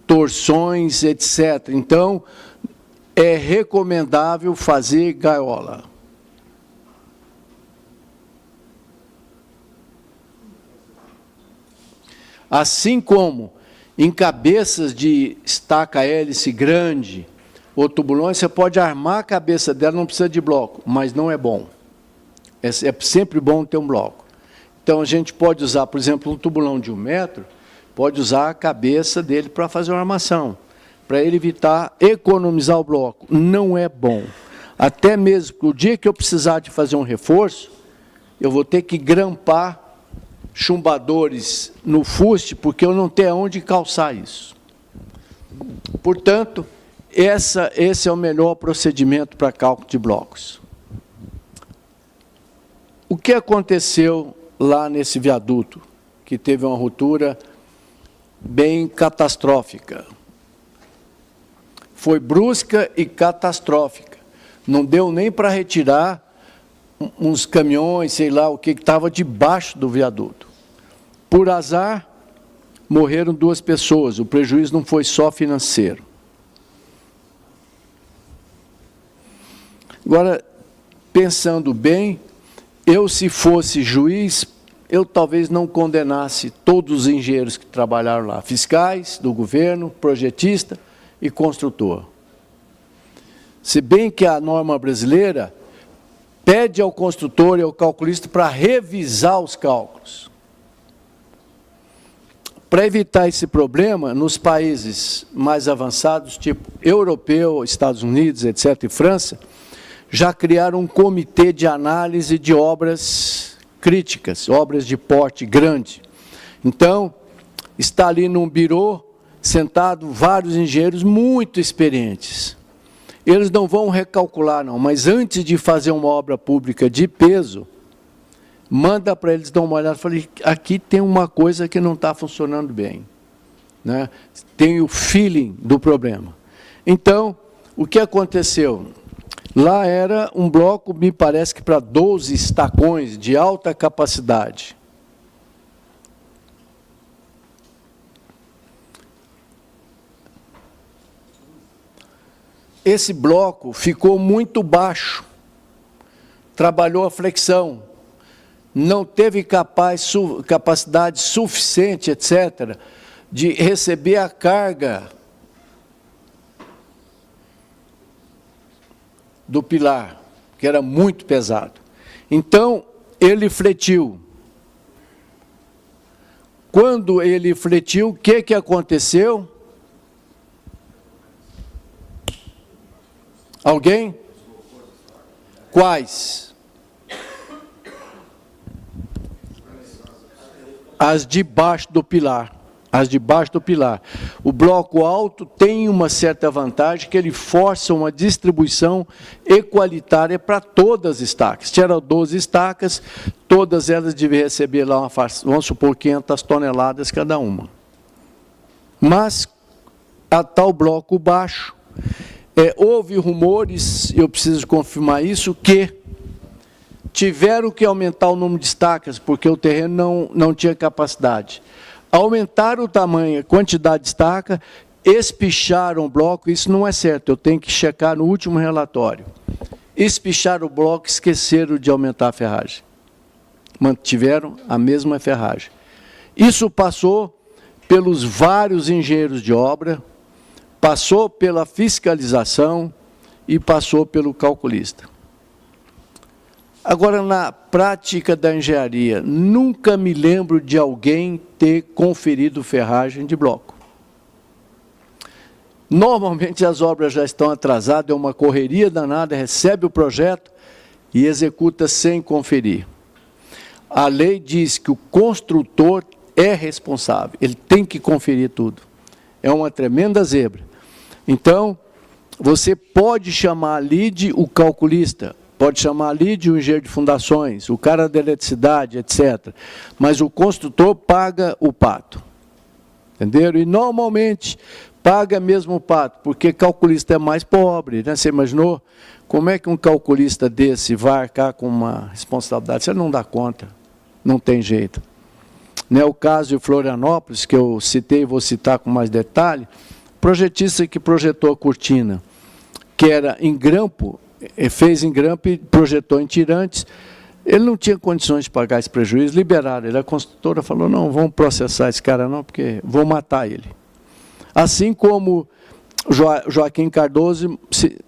torções, etc. Então, é recomendável fazer gaiola. Assim como em cabeças de estaca hélice grande ou tubulões, você pode armar a cabeça dela, não precisa de bloco, mas não é bom. É sempre bom ter um bloco. Então, a gente pode usar, por exemplo, um tubulão de 1 metro, pode usar a cabeça dele para fazer uma armação, para ele evitar economizar o bloco. Não é bom. Até mesmo o dia que eu precisar de fazer um reforço, eu vou ter que grampar chumbadores no fuste, porque eu não tenho onde calçar isso. Portanto, esse é o melhor procedimento para cálculo de blocos. O que aconteceu lá nesse viaduto, que teve uma ruptura bem catastrófica? Foi brusca e catastrófica. Não deu nem para retirar uns caminhões, sei lá o que estava debaixo do viaduto. Por azar, morreram 2 pessoas. O prejuízo não foi só financeiro. Agora, pensando bem, eu, se fosse juiz, eu talvez não condenasse todos os engenheiros que trabalharam lá, fiscais do governo, projetista e construtor. Se bem que a norma brasileira pede ao construtor e ao calculista para revisar os cálculos. Para evitar esse problema, nos países mais avançados, tipo europeu, Estados Unidos, etc., e França, já criaram um comitê de análise de obras críticas, obras de porte grande. Então, está ali num birô, sentado vários engenheiros muito experientes. Eles não vão recalcular, não, mas antes de fazer uma obra pública de peso, manda para eles dar uma olhada. Falei, aqui tem uma coisa que não está funcionando bem, né? Tem o feeling do problema. Então, o que aconteceu? Lá era um bloco, me parece que para 12 estacões de alta capacidade. Esse bloco ficou muito baixo. trabalhou a flexão, não teve capacidade suficiente, etc., de receber a carga do pilar, que era muito pesado. Então, ele fletiu. Quando ele fletiu, o que aconteceu? Alguém? Quais? As de baixo do pilar. As de baixo do pilar. O bloco alto tem uma certa vantagem, que ele força uma distribuição equalitária para todas as estacas. Tinha 12 estacas, todas elas deviam receber lá, vamos supor, 500 toneladas cada uma. Mas, a tal bloco baixo, houve rumores, eu preciso confirmar isso, que tiveram que aumentar o número de estacas, porque o terreno não tinha capacidade. Aumentaram o tamanho, a quantidade de estaca, espicharam o bloco, isso não é certo, eu tenho que checar no último relatório. Espicharam o bloco, esqueceram de aumentar a ferragem. Mantiveram a mesma ferragem. Isso passou pelos vários engenheiros de obra, passou pela fiscalização e passou pelo calculista. Agora, na prática da engenharia, nunca me lembro de alguém ter conferido ferragem de bloco. Normalmente as obras já estão atrasadas, é uma correria danada, recebe o projeto e executa sem conferir. A lei diz que o construtor é responsável, ele tem que conferir tudo. É uma tremenda zebra. Então, você pode chamar ali de o calculista, pode chamar ali de um engenheiro de fundações, o cara da eletricidade, etc. Mas o construtor paga o pato. Entenderam? E normalmente paga mesmo o pato, porque calculista é mais pobre, né? Você imaginou? Como é que um calculista desse vai arcar com uma responsabilidade? Você não dá conta, não tem jeito. Né? O caso de Florianópolis, que eu citei e vou citar com mais detalhe, projetista que projetou a cortina, que era em grampo, fez em grampo e projetou em tirantes, ele não tinha condições de pagar esse prejuízo, liberaram ele. A construtora falou, não, vamos processar esse cara não, porque vou matar ele. Assim como Joaquim Cardoso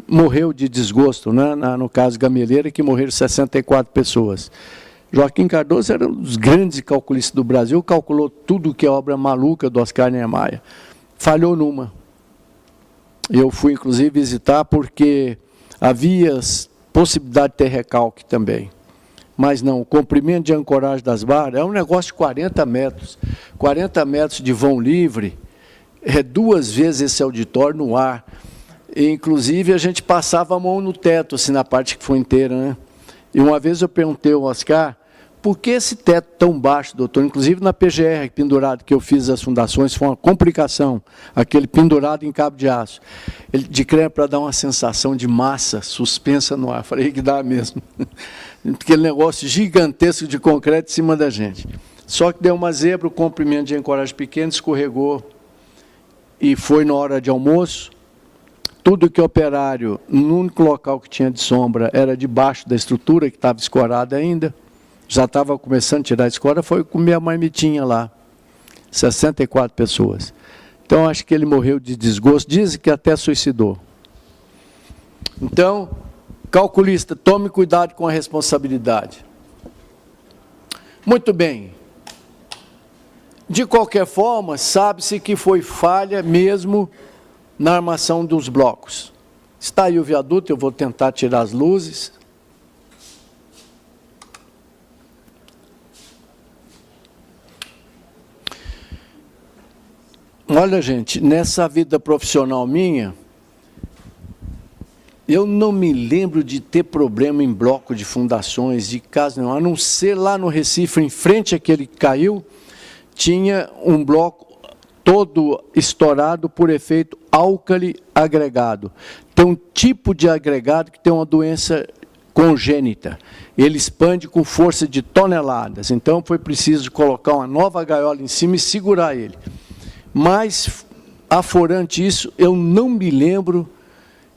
morreu de desgosto, né? No caso Gameleira, que morreram 64 pessoas. Joaquim Cardoso era um dos grandes calculistas do Brasil, calculou tudo que é obra maluca do Oscar Niemeyer. Falhou numa. Eu fui, inclusive, visitar porque havia possibilidade de ter recalque também. Mas não, o comprimento de ancoragem das barras é um negócio de 40 metros. 40 metros de vão livre, é 2 vezes esse auditório no ar. E, inclusive, a gente passava a mão no teto, assim, na parte que foi inteira, né? E uma vez eu perguntei ao Oscar, por que esse teto tão baixo, doutor? Inclusive na PGR, pendurado, que eu fiz as fundações, foi uma complicação, aquele pendurado em cabo de aço. Ele de creme para dar uma sensação de massa suspensa no ar. Falei que dá mesmo. Aquele negócio gigantesco de concreto em cima da gente. Só que deu uma zebra, o comprimento de ancoragem pequeno, escorregou e foi na hora de almoço. Tudo que operário, no único local que tinha de sombra, era debaixo da estrutura, que estava escorada ainda. Já estava começando a tirar a escora, foi comer a marmitinha lá. 64 pessoas. Então, acho que ele morreu de desgosto. Dizem que até suicidou. Então, calculista, tome cuidado com a responsabilidade. Muito bem. De qualquer forma, sabe-se que foi falha mesmo na armação dos blocos. Está aí o viaduto, eu vou tentar tirar as luzes. Olha, gente, nessa vida profissional minha, eu não me lembro de ter problema em bloco de fundações, de casa, não. A não ser lá no Recife, em frente àquele que caiu, tinha um bloco todo estourado por efeito álcali agregado. Tem um tipo de agregado que tem uma doença congênita. Ele expande com força de toneladas. Então, foi preciso colocar uma nova gaiola em cima e segurar ele. Mas, aforante isso, eu não me lembro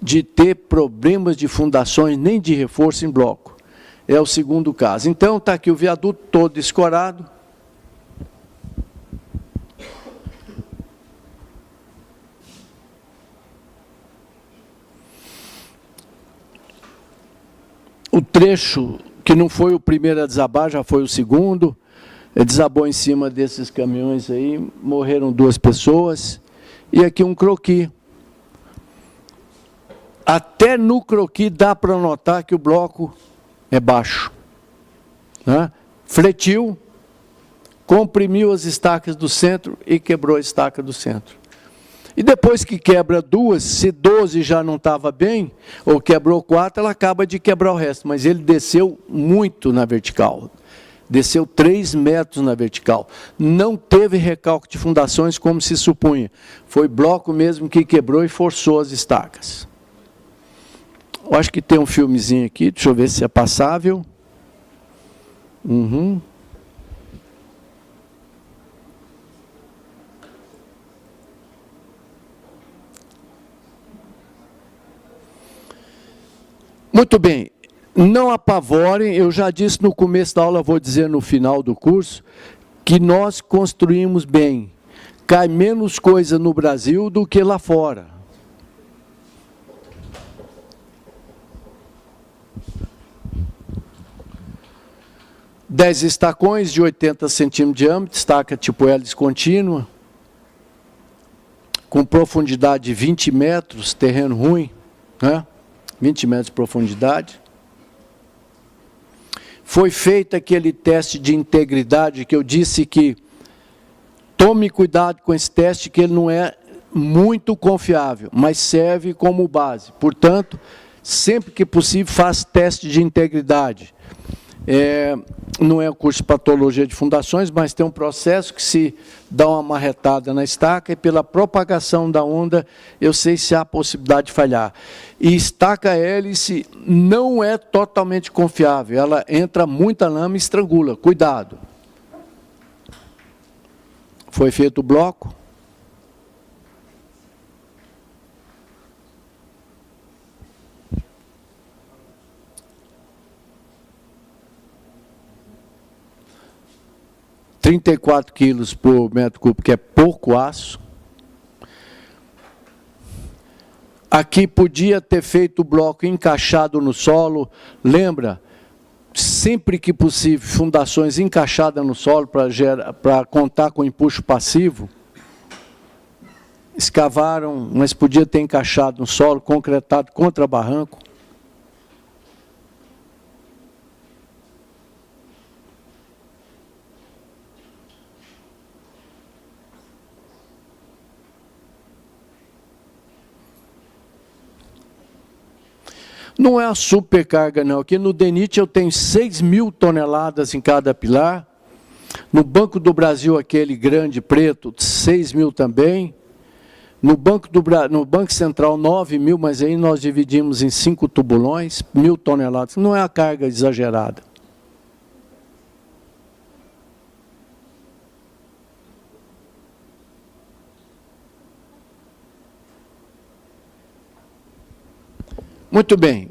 de ter problemas de fundações nem de reforço em bloco. é o segundo caso. Então, está aqui o viaduto todo escorado. O trecho que não foi o primeiro a desabar, já foi o segundo, desabou em cima desses caminhões aí, morreram 2 pessoas, e aqui um croquis. Até no croquis dá para notar que o bloco é baixo. Né? Fletiu, comprimiu as estacas do centro e quebrou a estaca do centro. E depois que quebra 2, se 12 já não estava bem, ou quebrou 4, ela acaba de quebrar o resto. Mas ele desceu muito na vertical. Desceu 3 metros na vertical. Não teve recalque de fundações como se supunha. Foi bloco mesmo que quebrou e forçou as estacas. Eu acho que tem um filmezinho aqui, deixa eu ver se é passável. Uhum. Muito bem, não apavorem, eu já disse no começo da aula, vou dizer no final do curso, que nós construímos bem. Cai menos coisa no Brasil do que lá fora. Dez estacões de 80 centímetros de diâmetro, estaca tipo hélice contínua, com profundidade de 20 metros, terreno ruim, né? 20 metros de profundidade. Foi feito aquele teste de integridade que eu disse que tome cuidado com esse teste, que ele não é muito confiável, mas serve como base. Portanto, sempre que possível, faça teste de integridade. Não é o curso de patologia de fundações, mas tem um processo que se dá uma marretada na estaca e pela propagação da onda eu sei se há possibilidade de falhar. E estaca hélice não é totalmente confiável, ela entra muita lama e estrangula, cuidado. Foi feito o bloco. (34 quilos por metro cúbico, que é pouco aço. Aqui podia ter feito o bloco encaixado no solo. Lembra? Sempre que possível, fundações encaixadas no solo para contar com empuxo passivo. Escavaram, mas podia ter encaixado no solo, concretado contra barranco. Não é a supercarga, não. Aqui no DENIT eu tenho 6.000 toneladas em cada pilar. No Banco do Brasil, aquele grande preto, 6.000 também. No Banco Central, 9.000, mas aí nós dividimos em 5 tubulões, 1.000 toneladas. Não é a carga exagerada. Muito bem.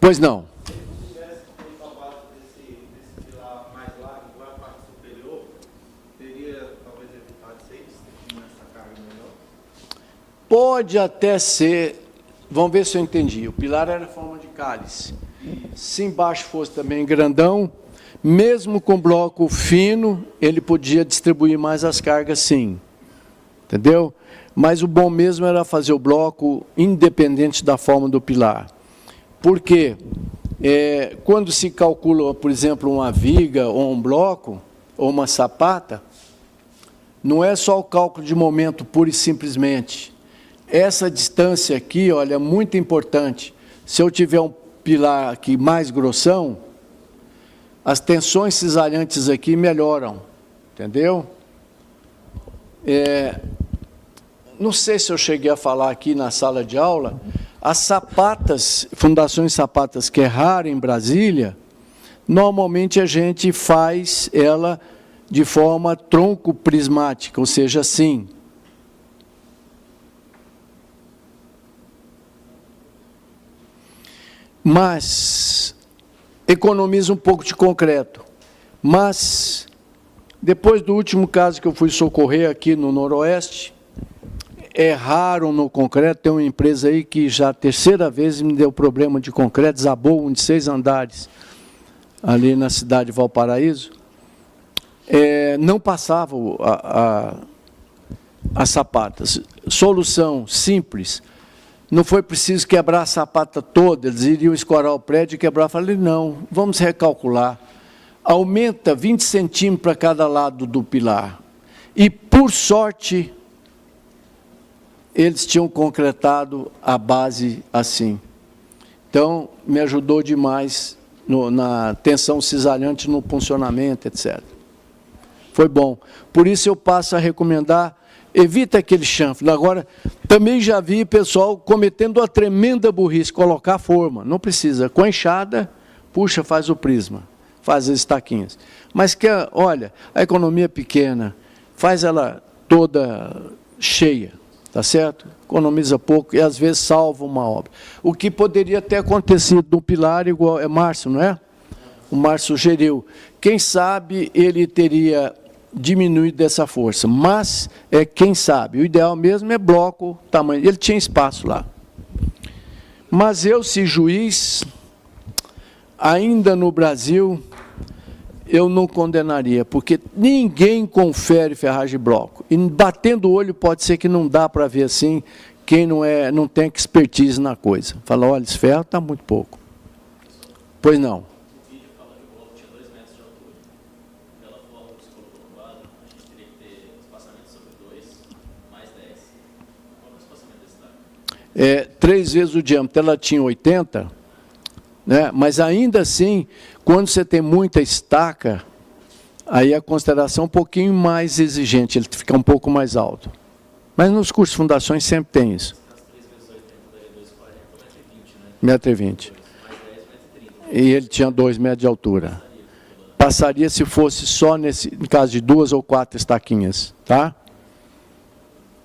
Pois não. Se tivesse feito a base desse pilar mais largo, igual a parte superior, teria talvez evitado ser isso, essa carga melhor? Pode até ser. Vamos ver se eu entendi. O pilar era forma de cálice. Se embaixo fosse também grandão, mesmo com bloco fino, ele podia distribuir mais as cargas, sim. Entendeu? Mas o bom mesmo era fazer o bloco independente da forma do pilar. Por quê? Quando se calcula, por exemplo, uma viga ou um bloco, ou uma sapata, não é só o cálculo de momento pura e simplesmente. Essa distância aqui, olha, é muito importante. Se eu tiver um pilar aqui mais grossão, as tensões cisalhantes aqui melhoram, entendeu? Não sei se eu cheguei a falar aqui na sala de aula, as sapatas, fundações sapatas, que é raro em Brasília, normalmente a gente faz ela de forma tronco prismática, ou seja, assim. mas economiza um pouco de concreto. Mas, depois do último caso que eu fui socorrer aqui no Noroeste, erraram no concreto. Tem uma empresa aí que já a terceira vez me deu problema de concreto, desabou um de 6 andares, ali na cidade de Valparaíso. Não passava as sapatas. Solução simples. Não foi preciso quebrar a sapata toda, eles iriam escorar o prédio e quebrar. Eu falei, não, vamos recalcular. Aumenta 20 centímetros para cada lado do pilar. E, por sorte, eles tinham concretado a base assim. Então, me ajudou demais na tensão cisalhante, no funcionamento, etc. Foi bom. Por isso eu passo a recomendar, evita aquele chanfle. Agora, também já vi pessoal cometendo uma tremenda burrice, colocar forma. Não precisa. Com a enxada, puxa, faz o prisma, faz as estaquinhas. Mas, olha, a economia é pequena, faz ela toda cheia, tá certo? Economiza pouco e, às vezes, salva uma obra. O que poderia ter acontecido no pilar, igual é Márcio, não é? O Márcio sugeriu. Quem sabe ele teria diminuído dessa força, mas quem sabe. O ideal mesmo é bloco, tamanho. Ele tinha espaço lá. Mas eu, se juiz, ainda no Brasil, eu não condenaria, porque ninguém confere ferragem de bloco. E batendo o olho pode ser que não dá para ver assim, quem não tem expertise na coisa. Fala, olha, esse ferro está muito pouco. Pois não. O vídeo fala que o bloco tinha 2 metros de altura. Pela forma que você colocou no quadro, a gente teria que ter espaçamento sobre 2, mais 10. Qual é o espaçamento desse taco? 3 vezes o diâmetro. Ela tinha 80, né? Mas ainda assim, quando você tem muita estaca, aí a consideração é um pouquinho mais exigente, ele fica um pouco mais alto. Mas nos cursos de fundações sempre tem isso. 3 vezes 80 daria 2,40, 1,20 m, né? 1,20 m. E ele tinha 2 metros de altura. Passaria se fosse só no caso de 2 ou 4 estaquinhas, tá?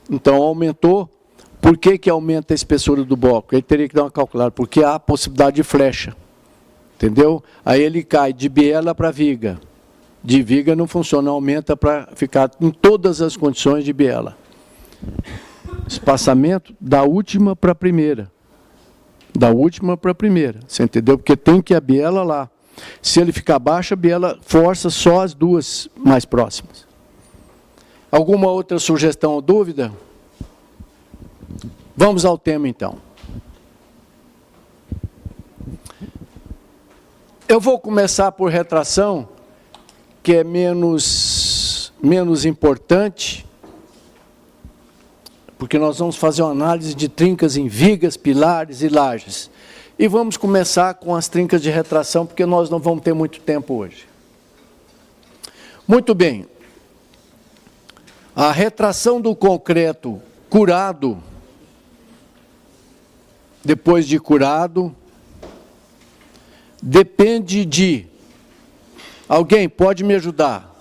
Então aumentou. Por que aumenta a espessura do bloco? Ele teria que dar uma calculada, porque há a possibilidade de flecha. Entendeu? Aí ele cai de biela para viga. De viga não funciona, aumenta para ficar em todas as condições de biela. Espaçamento da última para a primeira. Da última para a primeira, você entendeu? Porque tem que a biela lá. Se ele ficar baixo, a biela força só as duas mais próximas. Alguma outra sugestão ou dúvida? Vamos ao tema, então. Eu vou começar por retração, que é menos importante, porque nós vamos fazer uma análise de trincas em vigas, pilares e lajes. E vamos começar com as trincas de retração, porque nós não vamos ter muito tempo hoje. Muito bem. A retração do concreto curado, depois de curado, depende de... Alguém pode me ajudar?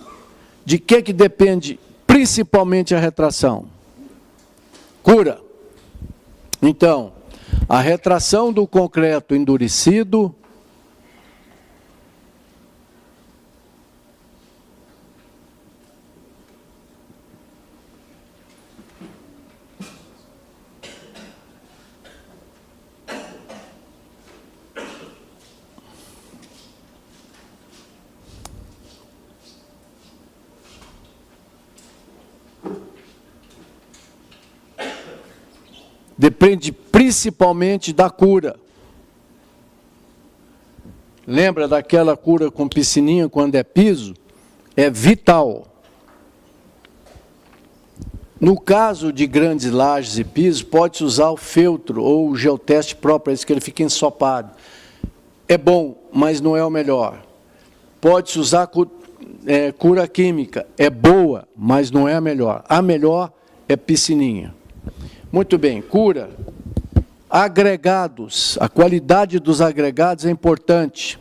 De que depende principalmente a retração? Cura. Então, a retração do concreto endurecido depende principalmente da cura. Lembra daquela cura com piscininha quando é piso? É vital. No caso de grandes lajes e pisos, pode-se usar o feltro ou o geoteste próprio, isso que ele fica ensopado. É bom, mas não é o melhor. Pode-se usar cura química. É boa, mas não é a melhor. A melhor é piscininha. Muito bem, cura. Agregados. A qualidade dos agregados é importante.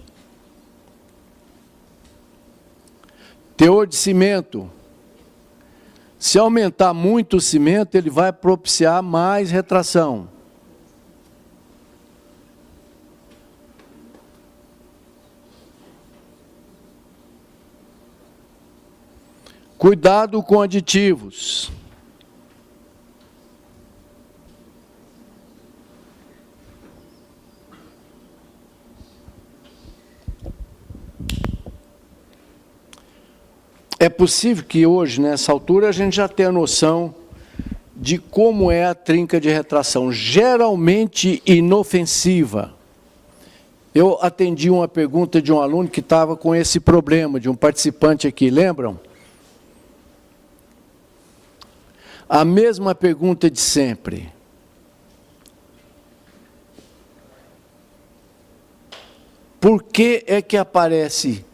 Teor de cimento. Se aumentar muito o cimento, ele vai propiciar mais retração. Cuidado com aditivos. É possível que hoje, nessa altura, a gente já tenha noção de como é a trinca de retração, geralmente inofensiva. Eu atendi uma pergunta de um aluno que estava com esse problema, de um participante aqui, lembram? A mesma pergunta de sempre. Por que é que aparece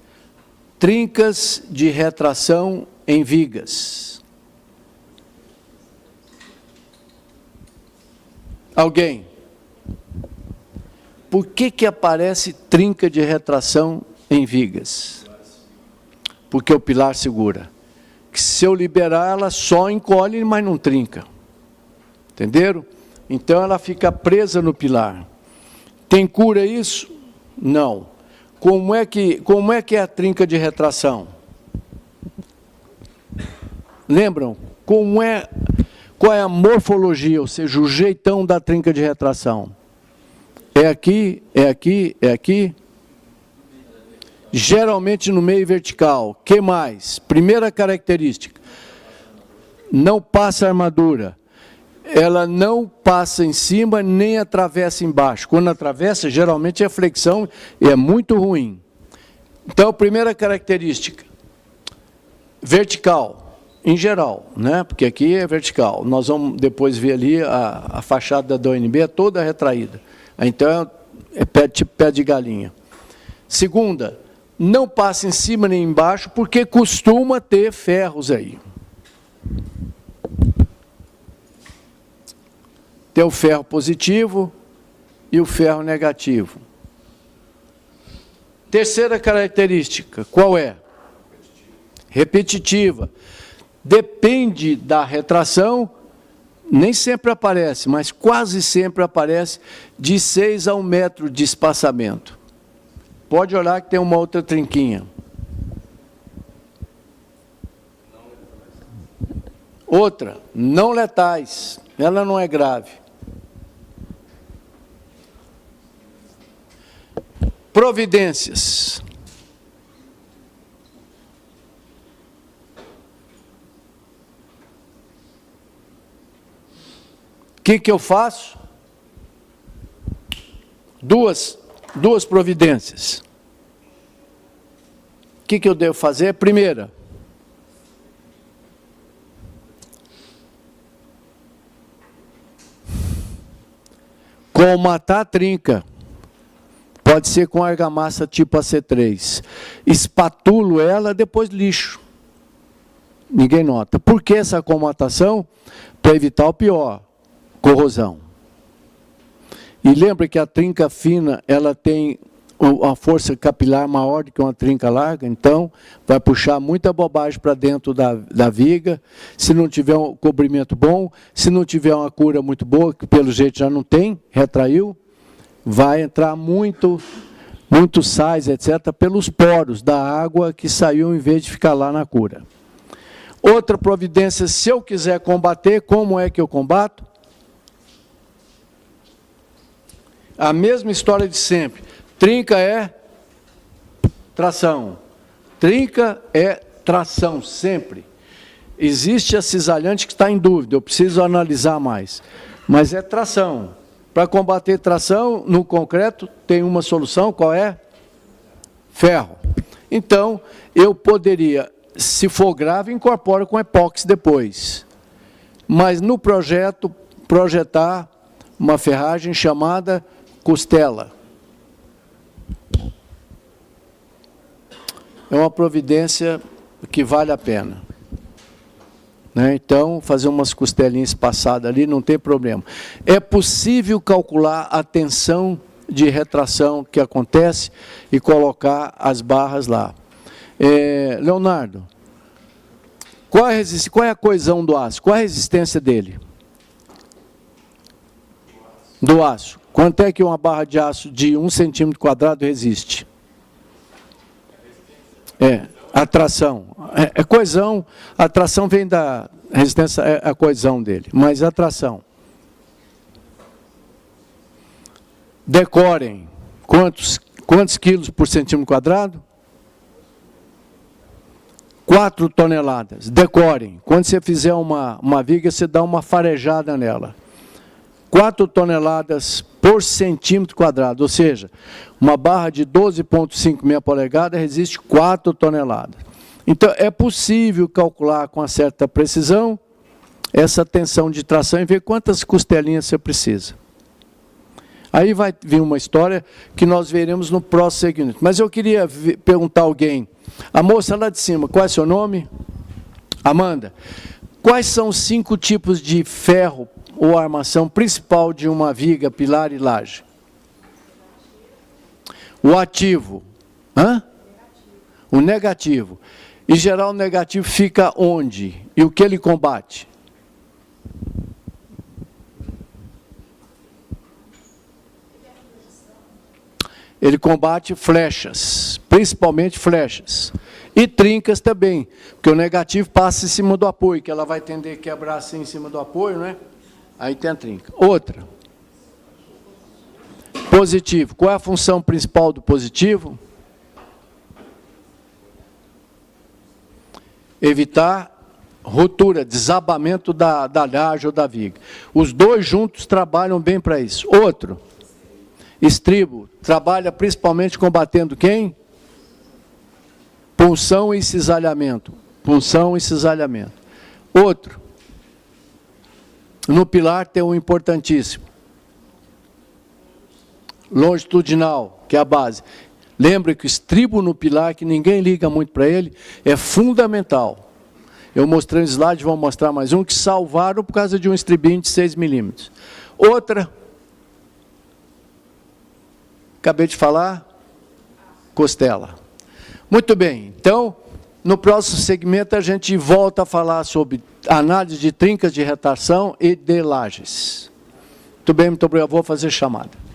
trincas de retração em vigas? Alguém? Por que que aparece trinca de retração em vigas? Porque o pilar segura. Que se eu liberar, ela só encolhe, mas não trinca. Entenderam? Então ela fica presa no pilar. Tem cura isso? Não. Como é que é a trinca de retração? Lembram? Qual é a morfologia, ou seja, o jeitão da trinca de retração? É aqui, é aqui, é aqui. Geralmente no meio vertical. Que mais? Primeira característica. Não passa armadura. Ela não passa em cima, nem atravessa embaixo. Quando atravessa, geralmente é flexão e é muito ruim. Então, primeira característica. Vertical, em geral, né? Porque aqui é vertical. Nós vamos depois ver ali a fachada da ONB é toda retraída. Então, é tipo pé de galinha. Segunda, não passa em cima nem embaixo, porque costuma ter ferros aí. Tem o ferro positivo e o ferro negativo. Terceira característica, qual é? Repetitiva. Depende da retração, nem sempre aparece, mas quase sempre aparece de 6 a 1 metro de espaçamento. Pode olhar que tem uma outra trinquinha. Outra, não letais. Ela não é grave. Providências. O que eu faço? Duas providências. O que eu devo fazer? Primeira, colmatar a trinca. Pode ser com argamassa tipo AC3. Espatulo ela, depois lixo. Ninguém nota. Por que essa colmatação? Para evitar o pior, corrosão. E lembra que a trinca fina, ela tem uma força capilar maior do que uma trinca larga, então vai puxar muita bobagem para dentro da viga. Se não tiver um cobrimento bom, se não tiver uma cura muito boa, que pelo jeito já não tem, retraiu, vai entrar muito sais, etc., pelos poros da água que saiu em vez de ficar lá na cura. Outra providência, se eu quiser combater, como é que eu combato? A mesma história de sempre. Trinca é tração. Trinca é tração, sempre. Existe a cisalhante que está em dúvida, eu preciso analisar mais. Mas é tração. Para combater tração, no concreto, tem uma solução, qual é? Ferro. Então, eu poderia, se for grave, incorporo com epóxi depois. Mas no projeto, projetar uma ferragem chamada costela. É uma providência que vale a pena. Então, fazer umas costelinhas passadas ali, não tem problema. É possível calcular a tensão de retração que acontece e colocar as barras lá. Leonardo, qual é a coesão do aço? Qual é a resistência dele? Do aço. Quanto é que uma barra de aço de 1 centímetro quadrado resiste? Atração. É coesão. A atração vem da resistência, é a coesão dele. Mas atração. Decorem. Quantos quilos por centímetro quadrado? 4 toneladas. Decorem. Quando você fizer uma viga, você dá uma farejada nela. 4 toneladas por centímetro quadrado, ou seja, uma barra de 12,56 polegadas resiste 4 toneladas. Então, é possível calcular com uma certa precisão essa tensão de tração e ver quantas costelinhas você precisa. Aí vai vir uma história que nós veremos no próximo segmento. Mas eu queria perguntar a alguém, a moça lá de cima, qual é seu nome? Amanda. Quais são os 5 tipos de ferro ou armação principal de uma viga, pilar e laje? O ativo. Hã? O negativo. Em geral, o negativo fica onde? E o que ele combate? Ele combate flechas, principalmente flechas. E trincas também, porque o negativo passa em cima do apoio, que ela vai tender a quebrar assim em cima do apoio, né? Aí tem a trinca. Outra. Positivo. Qual é a função principal do positivo? Evitar ruptura, desabamento da laje ou da viga. Os dois juntos trabalham bem para isso. Outro. Estribo. Trabalha principalmente combatendo quem? Punção e cisalhamento. Punção e cisalhamento. Outro. No pilar tem um importantíssimo. Longitudinal, que é a base. Lembre que o estribo no pilar, que ninguém liga muito para ele, é fundamental. Eu mostrei no slide, vou mostrar mais um, que salvaram por causa de um estribinho de 6 milímetros. Outra, acabei de falar, costela. Muito bem, então, no próximo segmento a gente volta a falar sobre análise de trincas de retração e de lajes. Muito bem, muito obrigado. Vou fazer chamada.